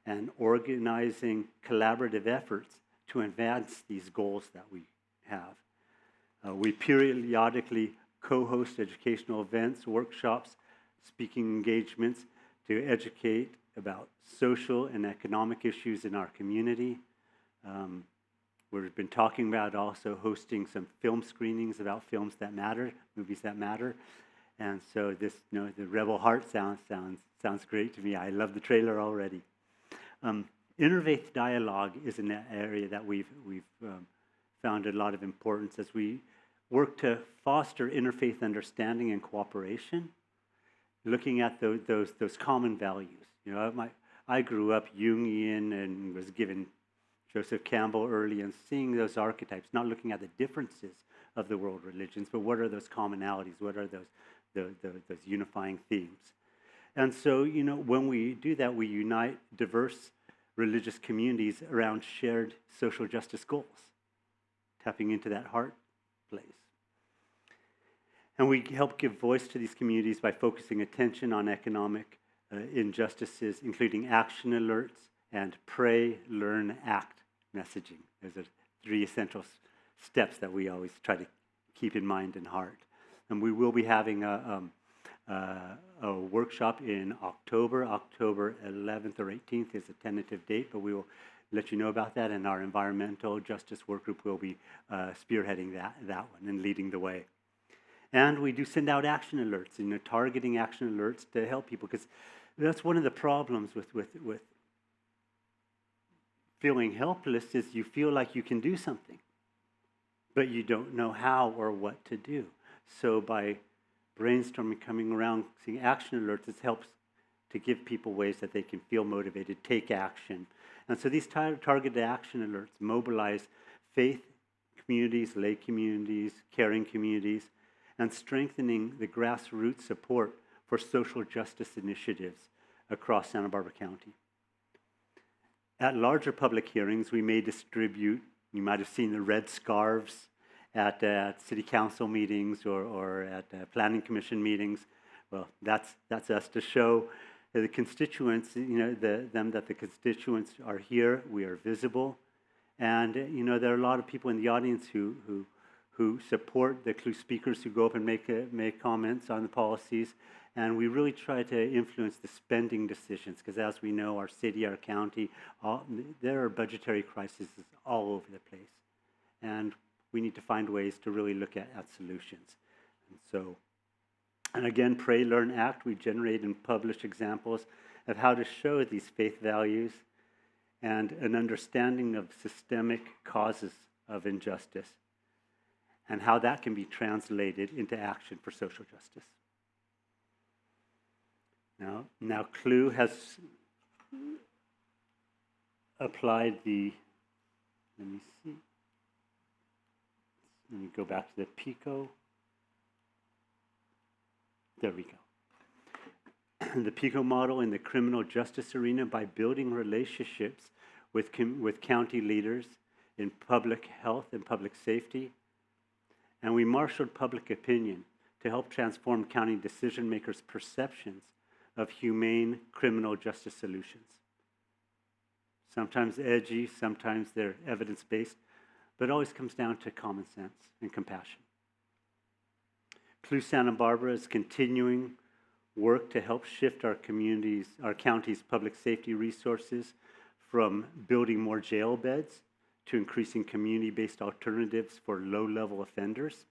and organizing collaborative efforts to advance these goals that we have. We periodically co-host educational events, workshops, speaking engagements to educate about social and economic issues in our community. We've been talking about also hosting some film screenings about films that matter, movies that matter. And so this, the Rebel Heart sounds great to me. I love the trailer already. Interfaith dialogue is an area that we've found a lot of importance as we work to foster interfaith understanding and cooperation, looking at those common values. I grew up Jungian and was given Joseph Campbell early, and seeing those archetypes, not looking at the differences of the world religions, but what are those commonalities? What are those unifying themes? And so, when we do that, we unite diverse religious communities around shared social justice goals, tapping into that heart place. And we help give voice to these communities by focusing attention on economic injustices, including action alerts and pray, learn, act messaging. Those are 3 essential steps that we always try to keep in mind and heart. And we will be having a workshop in October. October 11th or 18th is a tentative date, but we will let you know about that, and our environmental justice work group will be spearheading that one and leading the way. And we do send out action alerts, targeting action alerts to help people, because that's one of the problems with feeling helpless is you feel like you can do something, but you don't know how or what to do. So by brainstorming, coming around, seeing action alerts, it helps to give people ways that they can feel motivated, take action. And so these targeted action alerts mobilize faith communities, lay communities, caring communities, and strengthening the grassroots support for social justice initiatives across Santa Barbara County. At larger public hearings, we may distribute, you might have seen the red scarves at city council meetings or at planning commission meetings. Well, that's us to show the constituents, that the constituents are here, we are visible. And, there are a lot of people in the audience who support the CLU speakers who go up and make comments on the policies. And we really try to influence the spending decisions, because as we know, our city, our county, there are budgetary crises all over the place. And we need to find ways to really look at solutions. And again, Pray, Learn, Act, we generate and publish examples of how to show these faith values and an understanding of systemic causes of injustice and how that can be translated into action for social justice. Now CLU has applied let me go back to the PICO. There we go. The PICO model in the criminal justice arena by building relationships with county leaders in public health and public safety. And we marshaled public opinion to help transform county decision makers' perceptions of humane criminal justice solutions. Sometimes edgy, sometimes they're evidence-based, but it always comes down to common sense and compassion. CLU Santa Barbara is continuing work to help shift our county's public safety resources from building more jail beds to increasing community-based alternatives for low-level offenders,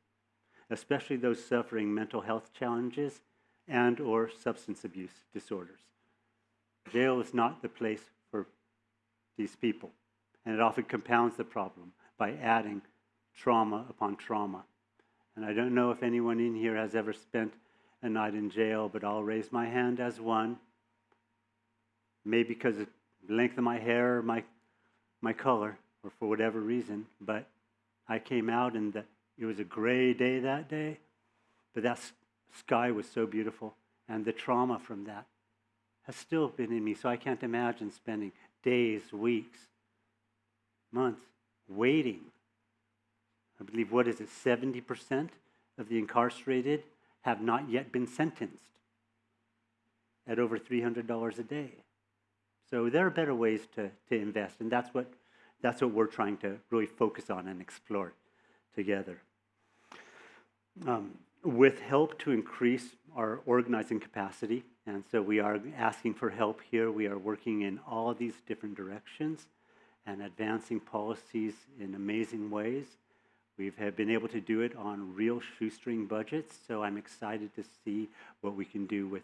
especially those suffering mental health challenges and or substance abuse disorders. Jail is not the place for these people, and it often compounds the problem by adding trauma upon trauma. And I don't know if anyone in here has ever spent a night in jail, but I'll raise my hand as one. Maybe because of the length of my hair or my color, or for whatever reason, but I came out and it was a gray day that day, but that sky was so beautiful, and the trauma from that has still been in me, so I can't imagine spending days, weeks, months waiting. I believe, 70% of the incarcerated have not yet been sentenced at over $300 a day. So there are better ways to invest, and that's what we're trying to really focus on and explore together. With help to increase our organizing capacity, and so we are asking for help here. We are working in all of these different directions and advancing policies in amazing ways. We've been able to do it on real shoestring budgets, so I'm excited to see what we can do with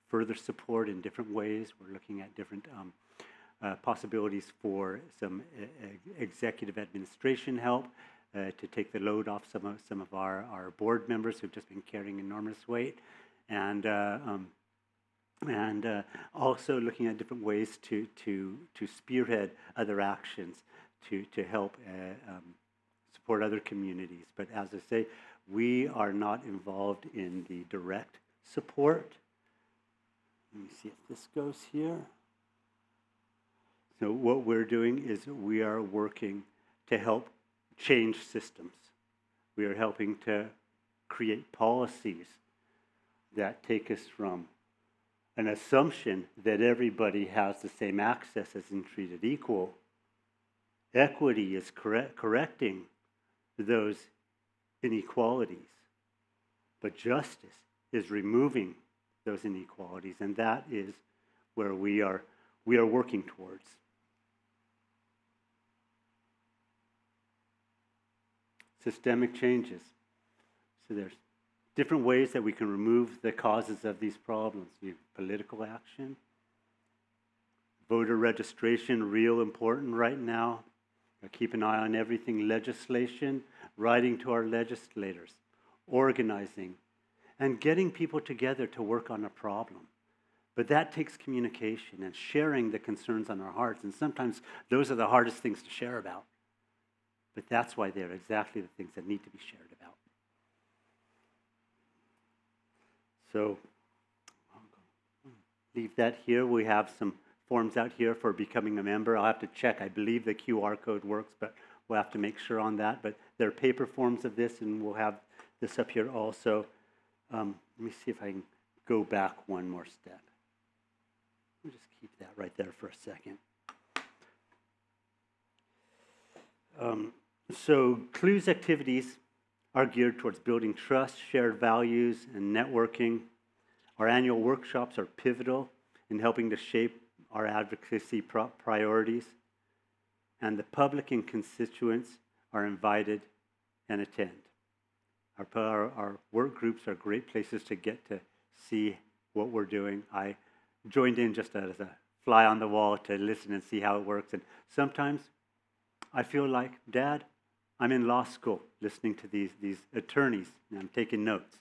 further support in different ways. We're looking at different possibilities for some executive administration help to take the load off some of our board members who've just been carrying enormous weight, and also looking at different ways to spearhead other actions to help support other communities. But as I say, we are not involved in the direct support. Let me see if this goes here. So what we're doing is we are working to help change systems. We are helping to create policies that take us from an assumption that everybody has the same access as and treated equal. Equity is correcting those inequalities, but justice is removing those inequalities, and that is where we are working towards. Systemic changes. So there's different ways that we can remove the causes of these problems. We have political action, voter registration, real important right now. Keep an eye on everything. Legislation, writing to our legislators, organizing, and getting people together to work on a problem. But that takes communication and sharing the concerns on our hearts. And sometimes those are the hardest things to share about. But that's why they're exactly the things that need to be shared about. So, I'll leave that here. We have some forms out here for becoming a member. I'll have to check. I believe the QR code works, but we'll have to make sure on that. But there are paper forms of this, and we'll have this up here also. Let me see if I can go back one more step. We'll just keep that right there for a second. So CLU's activities are geared towards building trust, shared values, and networking. Our annual workshops are pivotal in helping to shape our advocacy priorities. And the public and constituents are invited and attend. Our work groups are great places to get to see what we're doing. I joined in just as a fly on the wall to listen and see how it works. And sometimes I feel like, Dad, I'm in law school listening to these attorneys, and I'm taking notes.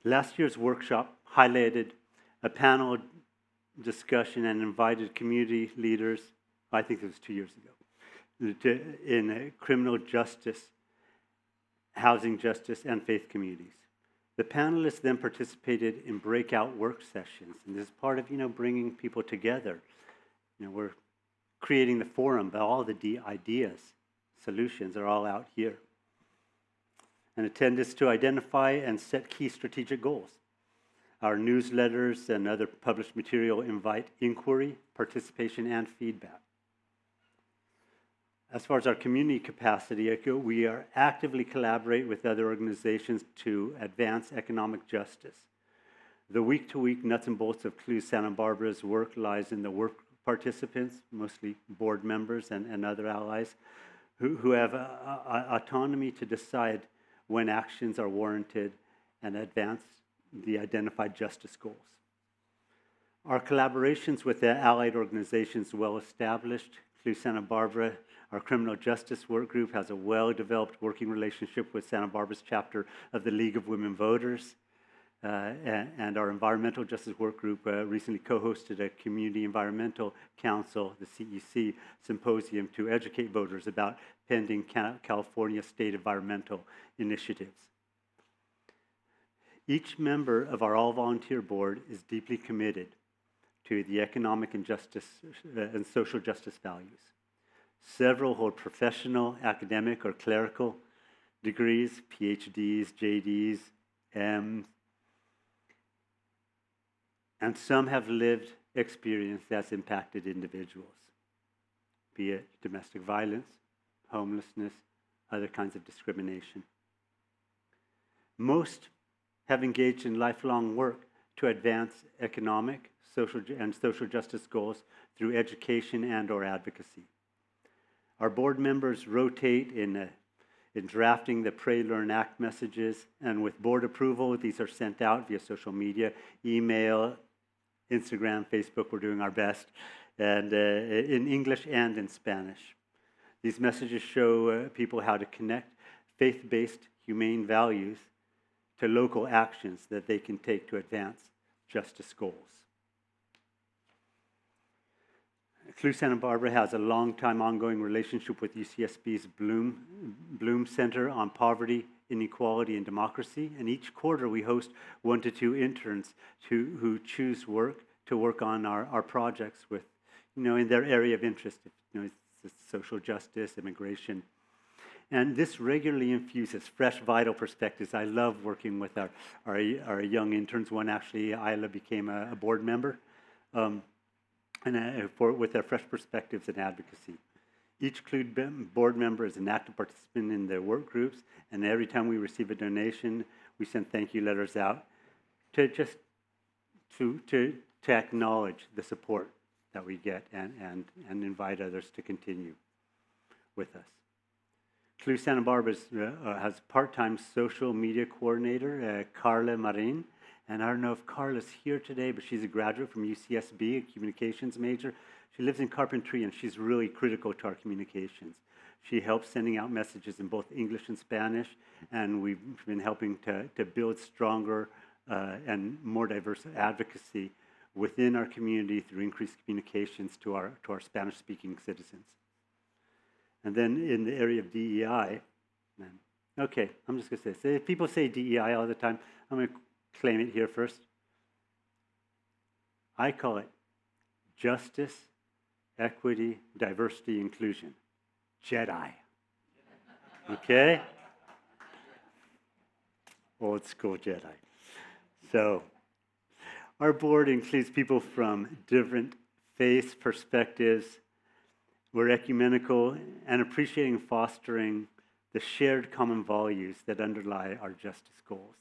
Last year's workshop highlighted a panel discussion and invited community leaders, I think it was 2 years ago, in criminal justice, housing justice, and faith communities. The panelists then participated in breakout work sessions, and this is part of, bringing people together. We're creating the forum, but all the ideas, solutions are all out here. And attendance to identify and set key strategic goals. Our newsletters and other published material invite inquiry, participation, and feedback. As far as our community capacity, we are actively collaborate with other organizations to advance economic justice. The week-to-week nuts and bolts of CLUE Santa Barbara's work lies in the work participants, mostly board members and other allies, who have autonomy to decide when actions are warranted and advance the identified justice goals. Our collaborations with the allied organizations well established. CLUE Santa Barbara, our criminal justice work group, has a well-developed working relationship with Santa Barbara's chapter of the League of Women Voters. And our environmental justice work group recently co-hosted a Community Environmental Council, the CEC, symposium to educate voters about pending California state environmental initiatives. Each member of our all-volunteer board is deeply committed to the economic and justice and social justice values. Several hold professional, academic, or clerical degrees, PhDs, JDs, Ms, and some have lived experience that's impacted individuals, be it domestic violence, homelessness, other kinds of discrimination. Most have engaged in lifelong work to advance economic, social justice goals through education and/or advocacy. Our board members rotate in drafting the Pray, Learn, Act messages, and with board approval, these are sent out via social media, email, Instagram, Facebook. We're doing our best, and in English and in Spanish. These messages show people how to connect faith-based humane values to local actions that they can take to advance justice goals. CLUE Santa Barbara has a long-time ongoing relationship with UCSB's Bloom Center on Poverty, Inequality, and Democracy, and each quarter we host 1 to 2 interns who choose to work on our projects with, in their area of interest. It's social justice, immigration. And this regularly infuses fresh, vital perspectives. I love working with our young interns. One actually, Isla, became a board member, with their fresh perspectives and advocacy. Each CLUE board member is an active participant in their work groups, and every time we receive a donation, we send thank you letters out to acknowledge the support that we get and invite others to continue with us. CLUE Santa Barbara has part-time social media coordinator, Carla Marin. And I don't know if Carla's here today, but she's a graduate from UCSB, a communications major. She lives in Carpentry, and she's really critical to our communications. She helps sending out messages in both English and Spanish, and we've been helping to build stronger and more diverse advocacy within our community through increased communications to our Spanish-speaking citizens. And then in the area of DEI, okay, I'm just going to say, people say DEI all the time. I'm going to claim it here first. I call it justice, equity, diversity, inclusion. Jedi. Okay? Old school Jedi. So, our board includes people from different faiths, perspectives. We're ecumenical and appreciating and fostering the shared common values that underlie our justice goals.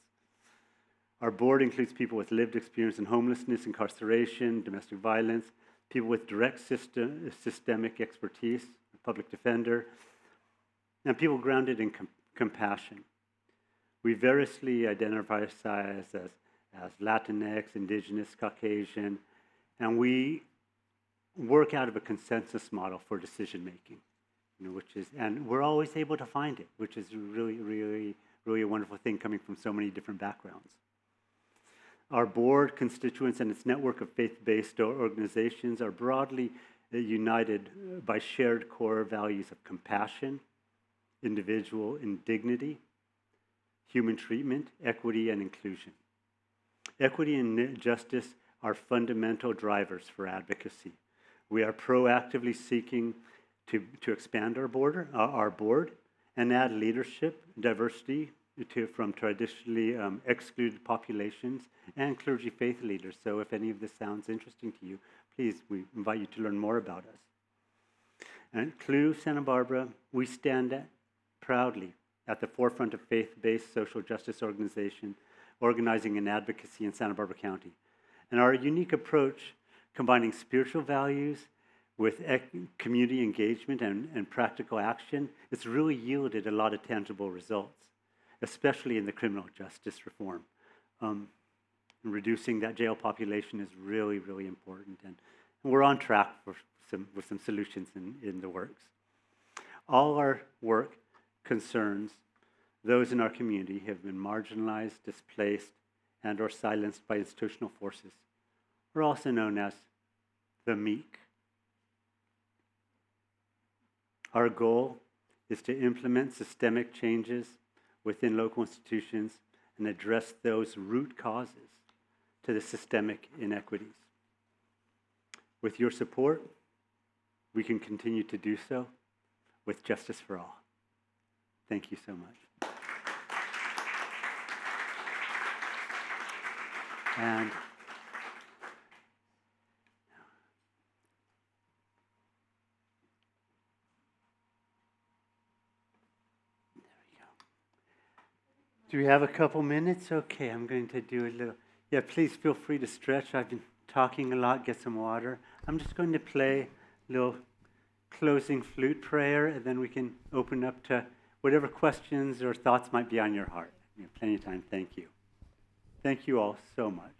Our board includes people with lived experience in homelessness, incarceration, domestic violence, people with direct systemic expertise, a public defender, and people grounded in compassion. We variously identify ourselves as Latinx, Indigenous, Caucasian, and we work out of a consensus model for decision making, and we're always able to find it, which is really, really, really a wonderful thing coming from so many different backgrounds. Our board, constituents, and its network of faith-based organizations are broadly united by shared core values of compassion, individual indignity, human treatment, equity, and inclusion. Equity and justice are fundamental drivers for advocacy. We are proactively seeking to expand our board and add leadership, diversity, from traditionally excluded populations and clergy faith leaders. So if any of this sounds interesting to you, please, we invite you to learn more about us. And CLU Santa Barbara, we stand proudly at the forefront of faith-based social justice organizing and advocacy in Santa Barbara County. And our unique approach, combining spiritual values with community engagement and practical action, it's really yielded a lot of tangible results, especially in the criminal justice reform. Reducing that jail population is really, really important, and we're on track with some solutions in the works. All our work concerns those in our community who have been marginalized, displaced, and or silenced by institutional forces. We're also known as the meek. Our goal is to implement systemic changes within local institutions and address those root causes to the systemic inequities. With your support, we can continue to do so with justice for all. Thank you so much. And do we have a couple minutes? Okay, I'm going to do a little. Yeah, please feel free to stretch. I've been talking a lot. Get some water. I'm just going to play a little closing flute prayer, and then we can open up to whatever questions or thoughts might be on your heart. You have plenty of time. Thank you. Thank you all so much.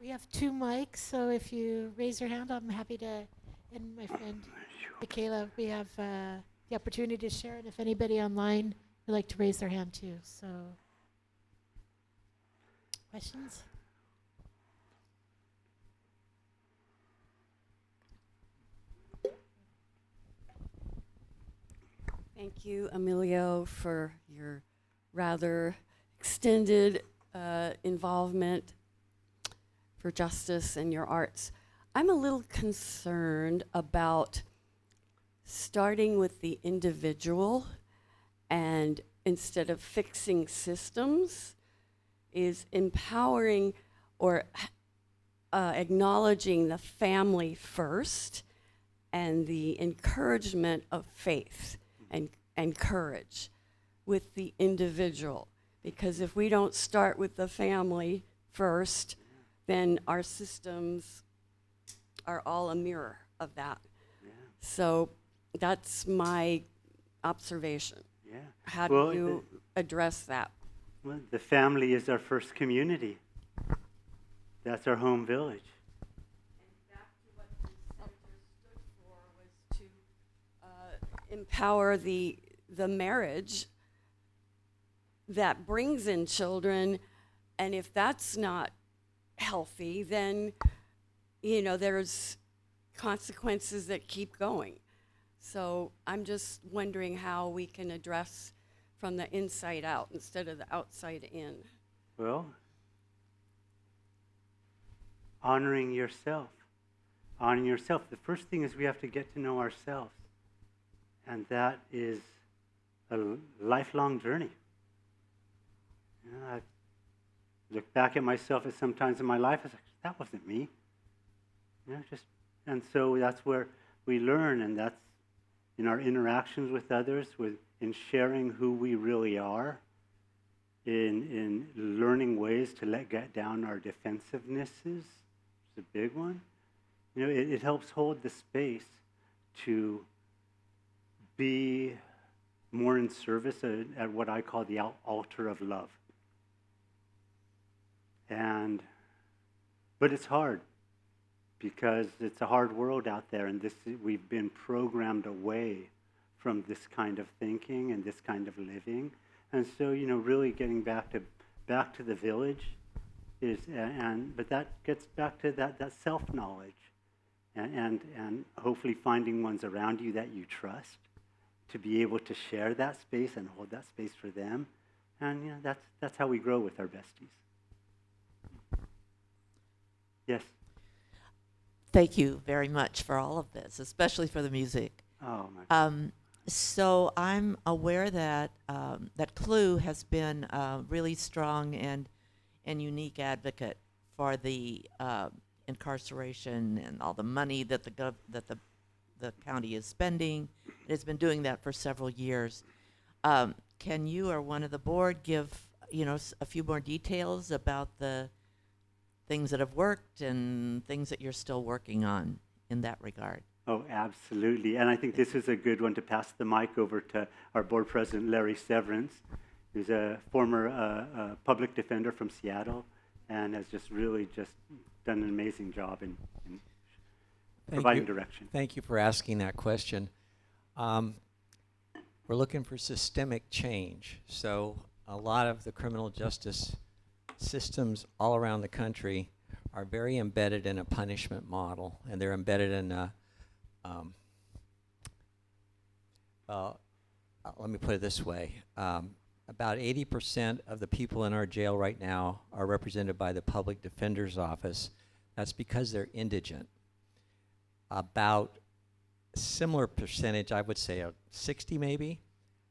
We have 2 mics, so if you raise your hand, I'm happy to, and my friend Michaela, we have the opportunity to share it if anybody online would like to raise their hand too. So, questions? Thank you, Emilio, for your rather extended involvement for justice and your arts. I'm a little concerned about starting with the individual and instead of fixing systems, is empowering or acknowledging the family first and the encouragement of faith and courage with the individual. Because if we don't start with the family first, then our systems are all a mirror of that. Yeah. So that's my observation. Yeah. How Well, do you address that? Well, the family is our first community. That's our home village. Back to what the center stood for was to empower the marriage that brings in children, and if that's not healthy, then there's consequences that keep going. So I'm just wondering how we can address from the inside out instead of the outside in. Well, honoring yourself. Honoring yourself. The first thing is we have to get to know ourselves. And that is a lifelong journey. I look back at myself at some times in my life, I was like, that wasn't me. And so that's where we learn, and that's in our interactions with others, in sharing who we really are, in learning ways to let down our defensivenesses. It's a big one. It helps hold the space to be more in service at what I call the altar of love. But it's hard, because it's a hard world out there, and we've been programmed away from this kind of thinking and this kind of living. And so, really getting back to the village but that gets back to that self-knowledge, and hopefully finding ones around you that you trust to be able to share that space and hold that space for them. And that's how we grow with our besties. Yes. Thank you very much for all of this, especially for the music. Oh my God. So I'm aware that that Clue has been a really strong and unique advocate for the incarceration and all the money that the county is spending. It has been doing that for several years. Can you or one of the board give a few more details about the things that have worked and things that you're still working on in that regard? Oh, absolutely. And I think this is a good one to pass the mic over to our board president, Larry Severance, who's a former public defender from Seattle and has just really done an amazing job in providing direction. Thank you for asking that question. We're looking for systemic change. So a lot of the criminal justice systems all around the country are very embedded in a punishment model, and they're embedded in let me put it this way. About 80% of the people in our jail right now are represented by the public defender's office. That's because they're indigent. About a similar percentage, I would say 60 maybe,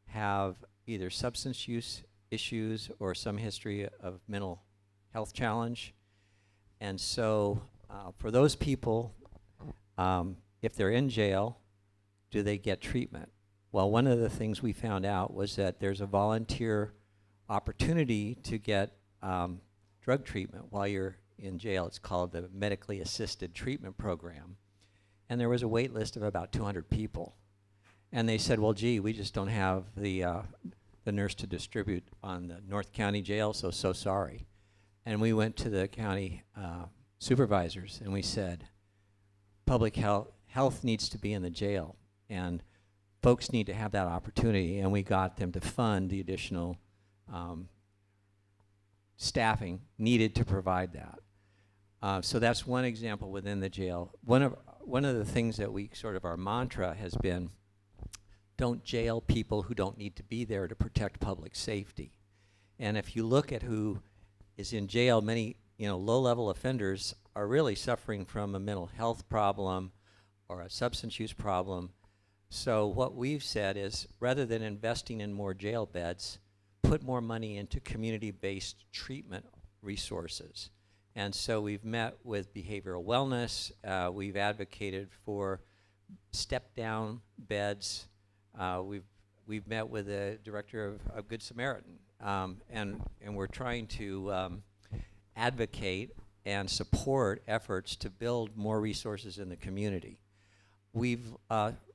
have either substance use issues or some history of mental health challenge. And so for those people, if they're in jail, do they get treatment? Well, one of the things we found out was that there's a volunteer opportunity to get drug treatment while you're in jail. It's called the Medically Assisted Treatment Program. And there was a wait list of about 200 people. And they said, well, gee, we just don't have the nurse to distribute on the North County jail, so sorry. And we went to the county supervisors, and we said, public health needs to be in the jail, and folks need to have that opportunity, and we got them to fund the additional staffing needed to provide that. So that's one example within the jail. One of the things that we sort of our mantra has been, don't jail people who don't need to be there to protect public safety. And if you look at who is in jail, many low-level offenders are really suffering from a mental health problem or a substance use problem. So what we've said is, rather than investing in more jail beds, put more money into community-based treatment resources. And so we've met with behavioral wellness. We've advocated for step-down beds. We've met with the director of Good Samaritan, and we're trying to advocate and support efforts to build more resources in the community. We've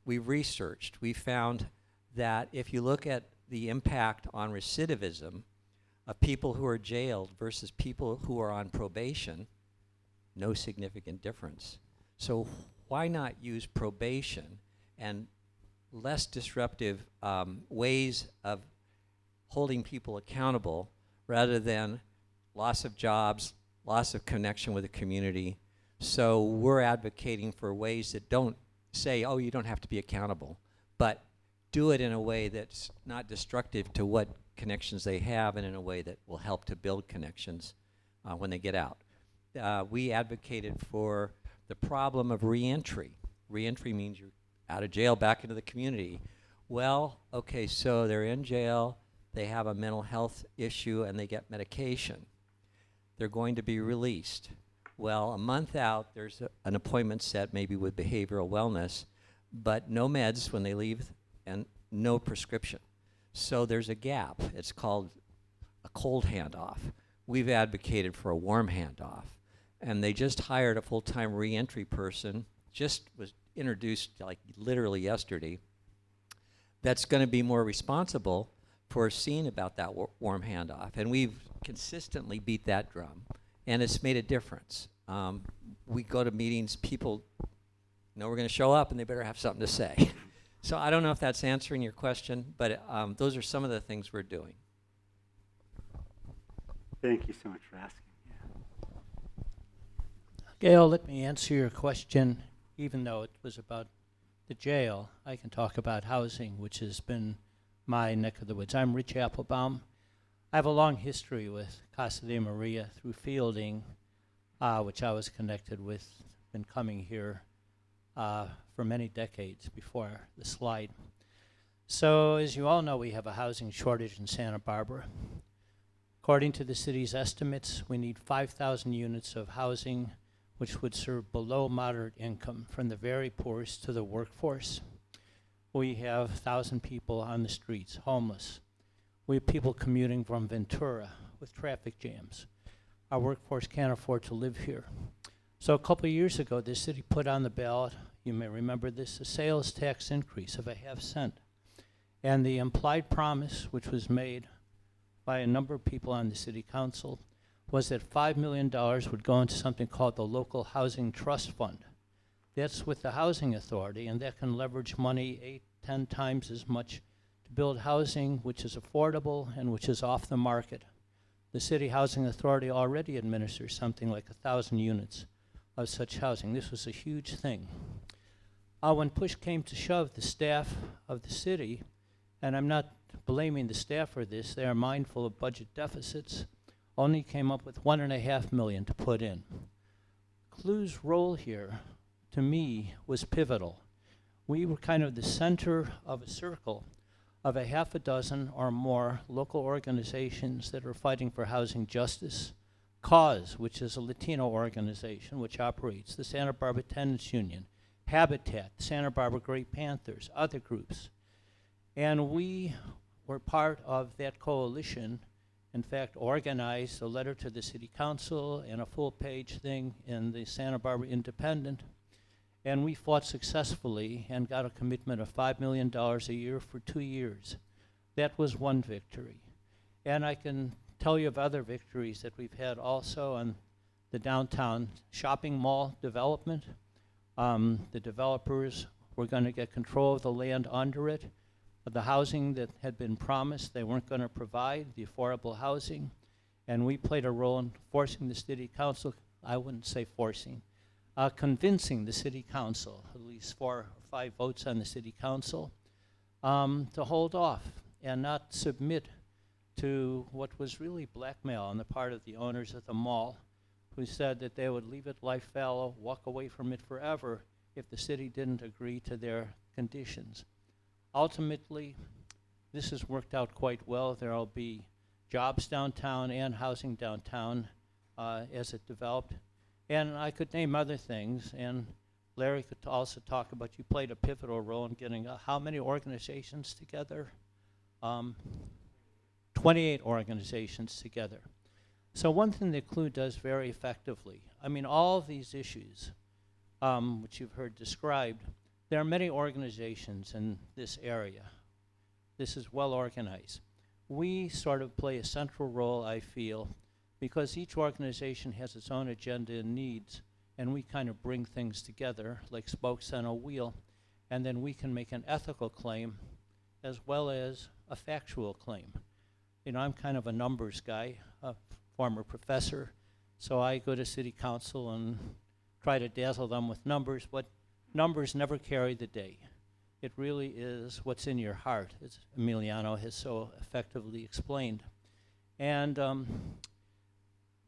researched. We found that if you look at the impact on recidivism of people who are jailed versus people who are on probation, no significant difference. So why not use probation and less disruptive ways of holding people accountable rather than loss of jobs, loss of connection with the community? So we're advocating for ways that don't say, oh, you don't have to be accountable, but do it in a way that's not destructive to what connections they have and in a way that will help to build connections when they get out. We advocated for the problem of reentry. Reentry means you're out of jail, back into the community. Well, okay, so they're in jail, they have a mental health issue, and they get medication. They're going to be released. Well, a month out, there's an appointment set maybe with behavioral wellness, but no meds when they leave and no prescription. So there's a gap. It's called a cold handoff. We've advocated for a warm handoff. And they just hired a full-time reentry person, just was introduced like literally yesterday, that's going to be more responsible for seeing about that warm handoff. And we've consistently beat that drum, and it's made a difference. We go to meetings, people know we're going to show up, and they better have something to say. So I don't know if that's answering your question, but those are some of the things we're doing. Thank you so much for asking. Gail, let me answer your question. Even though it was about the jail, I can talk about housing, which has been my neck of the woods. I'm Rich Applebaum. I have a long history with Casa de Maria through Fielding, which I was connected with, been coming here for many decades before the slide. So as you all know, we have a housing shortage in Santa Barbara. According to the city's estimates, we need 5,000 units of housing which would serve below moderate income, from the very poorest to the workforce. We have 1,000 people on the streets, homeless. We have people commuting from Ventura with traffic jams. Our workforce can't afford to live here. So a couple of years ago, the city put on the ballot, you may remember this, a sales tax increase of a half cent. And the implied promise, which was made by a number of people on the city council, was that $5 million would go into something called the Local Housing Trust Fund. That's with the Housing Authority, and that can leverage money 8-10 times as much to build housing which is affordable and which is off the market. The City Housing Authority already administers something like 1,000 units of such housing. This was a huge thing. When push came to shove, the staff of the city, and I'm not blaming the staff for this, they are mindful of budget deficits, only came up with $1.5 million to put in. Clue's role here, to me, was pivotal. We were kind of the center of a circle of a half a dozen or more local organizations that are fighting for housing justice. CAUSE, which is a Latino organization which operates, the Santa Barbara Tenants Union, Habitat, Santa Barbara Great Panthers, other groups. And we were part of that coalition, in fact, organized a letter to the city council and a full-page thing in the Santa Barbara Independent. And we fought successfully and got a commitment of $5 million a year for 2 years. That was one victory. And I can tell you of other victories that we've had also, and the downtown shopping mall development. The developers were going to get control of the land under it. The housing that had been promised, they weren't going to provide, the affordable housing. And we played a role in forcing the city council, I wouldn't say forcing, convincing the city council, at least 4 or 5 votes on the city council, to hold off and not submit to what was really blackmail on the part of the owners of the mall, who said that they would leave it lie fallow, walk away from it forever if the city didn't agree to their conditions. Ultimately, this has worked out quite well. There will be jobs downtown and housing downtown as it developed. And I could name other things, and Larry could also talk about, you played a pivotal role in getting how many organizations together? 28 organizations together. So one thing that CLU does very effectively, I mean, all of these issues, which you've heard described, there are many organizations in this area. This is well organized. We sort of play a central role, I feel, because each organization has its own agenda and needs, and we kind of bring things together like spokes on a wheel, and then we can make an ethical claim as well as a factual claim. You know, I'm kind of a numbers guy, a former professor, so I go to city council and try to dazzle them with numbers, but numbers never carry the day. It really is what's in your heart, as Emiliano has so effectively explained. And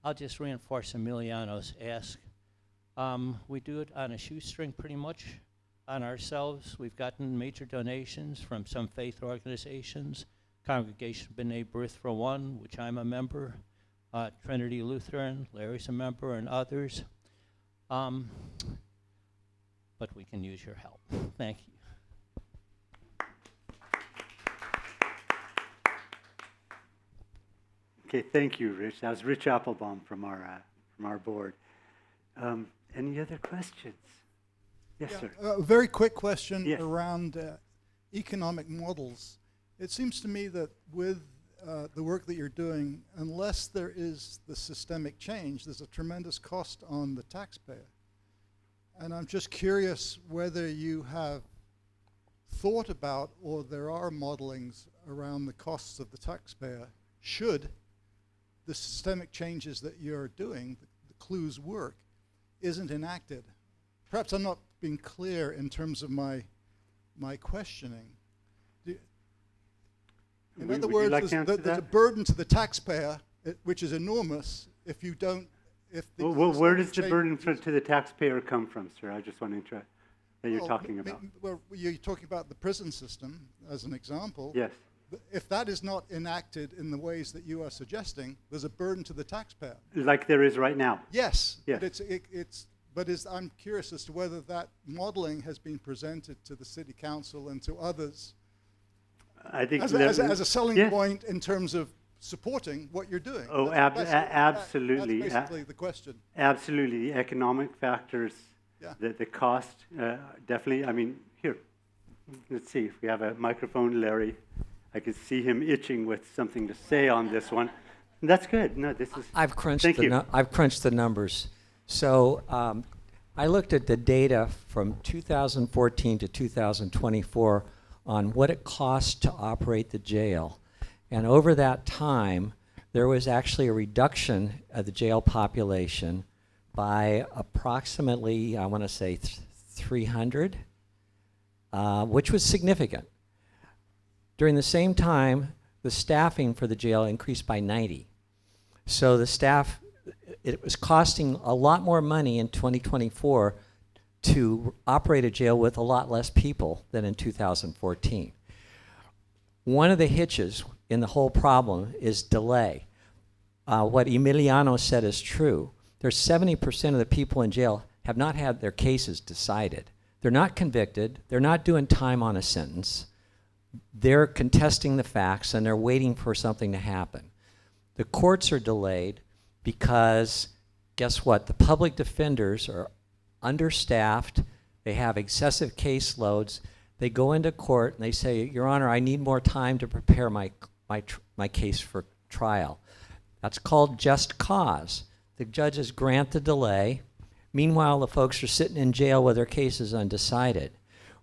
I'll just reinforce Emiliano's ask. We do it on a shoestring pretty much on ourselves. We've gotten major donations from some faith organizations, Congregation B'nai B'rith for one, which I'm a member, Trinity Lutheran, Larry's a member, and others. But we can use your help. Thank you. Okay, thank you, Rich. That was Rich Applebaum from our board. Any other questions? Yes, sir. A very quick question Yes. around economic models. It seems to me that with the work that you're doing, unless there is the systemic change, there's a tremendous cost on the taxpayer. And I'm just curious whether you have thought about, or there are modelings around the costs of the taxpayer should the systemic changes that you're doing, the CLU's work, isn't enacted. Perhaps I'm not being clear in terms of my questioning. In other words, there's a burden to the taxpayer, which is enormous if you don't. Well, where does the burden to the taxpayer come from, sir? I just want to interrupt that you're talking about. Well, you're talking about the prison system as an example. Yes. If that is not enacted in the ways that you are suggesting, there's a burden to the taxpayer. Like there is right now. Yes. Yes. But I'm curious as to whether that modeling has been presented to the city council and to others I think as a selling point in terms of supporting what you're doing. Oh, absolutely. That's basically the question. Absolutely. The economic factors, Yeah. the cost, definitely. I mean, here, let's see if we have a microphone, Larry. I could see him itching with something to say on this one. That's good. No, this is. I've crunched I've crunched the numbers. So I looked at the data from 2014 to 2024 on what it costs to operate the jail. And over that time, there was actually a reduction of the jail population by approximately, I want to say 300, which was significant. During the same time, the staffing for the jail increased by 90. So the staff, it was costing a lot more money in 2024 to operate a jail with a lot less people than in 2014. One of the hitches in the whole problem is delay. What Emiliano said is true. There's 70% of the people in jail have not had their cases decided. They're not convicted. They're not doing time on a sentence. They're contesting the facts and they're waiting for something to happen. The courts are delayed because, guess what? The public defenders are understaffed. They have excessive caseloads. They go into court and they say, Your Honor, I need more time to prepare my case for trial. That's called just cause. The judges grant the delay. Meanwhile, the folks are sitting in jail with their cases undecided.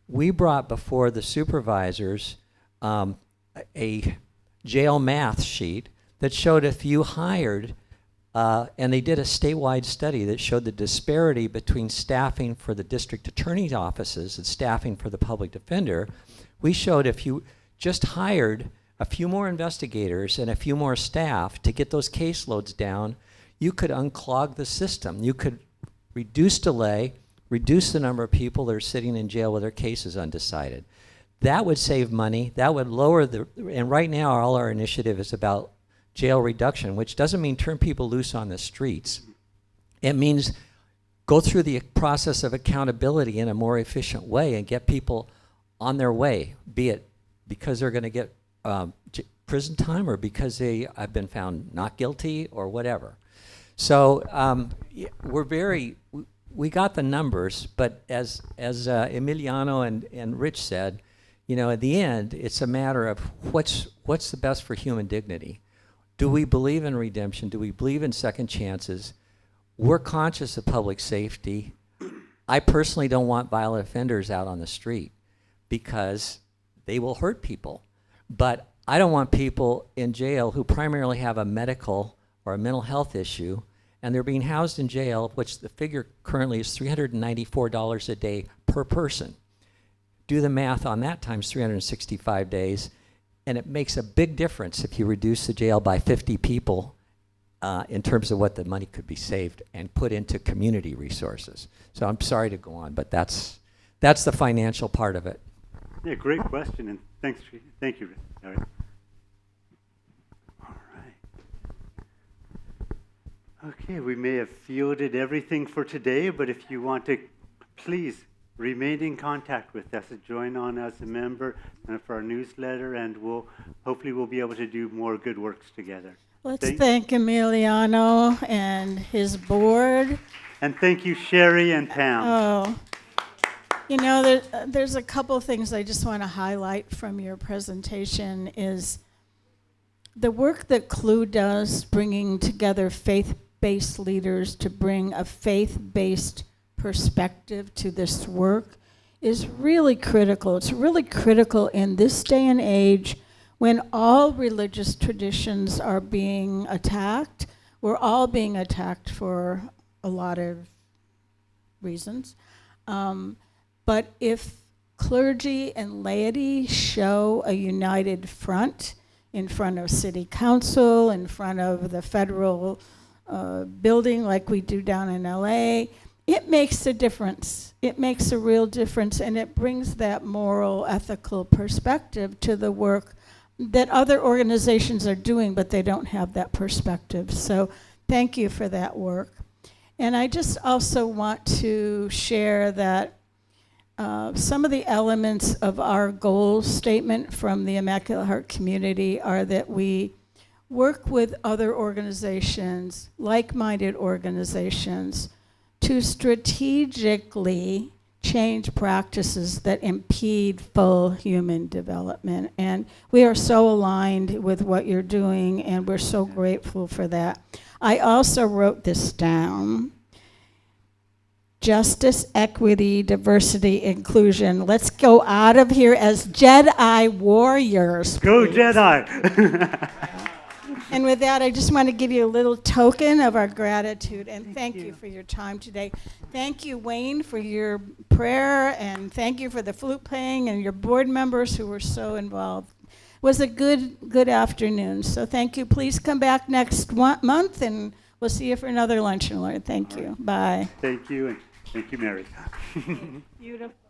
We brought before the supervisors a jail math sheet that showed if you hired, and they did a statewide study that showed the disparity between staffing for the district attorney's offices and staffing for the public defender. We showed if you just hired a few more investigators and a few more staff to get those caseloads down, you could unclog the system. You could reduce delay, reduce the number of people that are sitting in jail with their cases undecided. That would save money. That would lower and right now all our initiative is about jail reduction, which doesn't mean turn people loose on the streets. It means go through the process of accountability in a more efficient way and get people on their way, be it because they're going to get prison time or because they have been found not guilty or whatever. So we got the numbers, but as Emiliano and Rich said, you know, at the end, it's a matter of what's the best for human dignity. Do we believe in redemption? Do we believe in second chances? We're conscious of public safety. I personally don't want violent offenders out on the street because they will hurt people. But I don't want people in jail who primarily have a medical or a mental health issue, and they're being housed in jail, which the figure currently is $394 a day per person. Do the math on that times 365 days, and it makes a big difference if you reduce the jail by 50 people in terms of what the money could be saved and put into community resources. So I'm sorry to go on, but that's the financial part of it. Yeah, great question, and thank you, Eric. All right. Okay, we may have fielded everything for today, but if you want to, please remain in contact with us. Join on as a member for our newsletter, and hopefully we'll be able to do more good works together. Let's thank Emiliano and his board. And thank you, Sherry and Pam. Oh, you know, there's a couple things I just want to highlight from your presentation is the work that CLU does, bringing together faith-based leaders to bring a faith-based perspective to this work is really critical. It's really critical in this day and age when all religious traditions are being attacked. We're all being attacked for a lot of reasons. But if clergy and laity show a united front in front of city council, in front of the federal building like we do down in LA, it makes a difference. It makes a real difference, and it brings that moral, ethical perspective to the work that other organizations are doing, but they don't have that perspective. So thank you for that work. And I just also want to share that some of the elements of our goal statement from the Immaculate Heart community are that we work with other organizations, like-minded organizations, to strategically change practices that impede full human development. And we are so aligned with what you're doing, and we're so grateful for that. I also wrote this down. Justice, equity, diversity, inclusion. Let's go out of here as Jedi warriors. Go please. Jedi! And with that, I just want to give you a little token of our gratitude, and thank you for your time today. Thank you, Wayne, for your prayer, and thank you for the flute playing and your board members who were so involved. It was a good afternoon, so thank you. Please come back next month, and we'll see you for another lunch and learn. Thank you. Bye. Thank you, and thank you, Mary. Beautiful.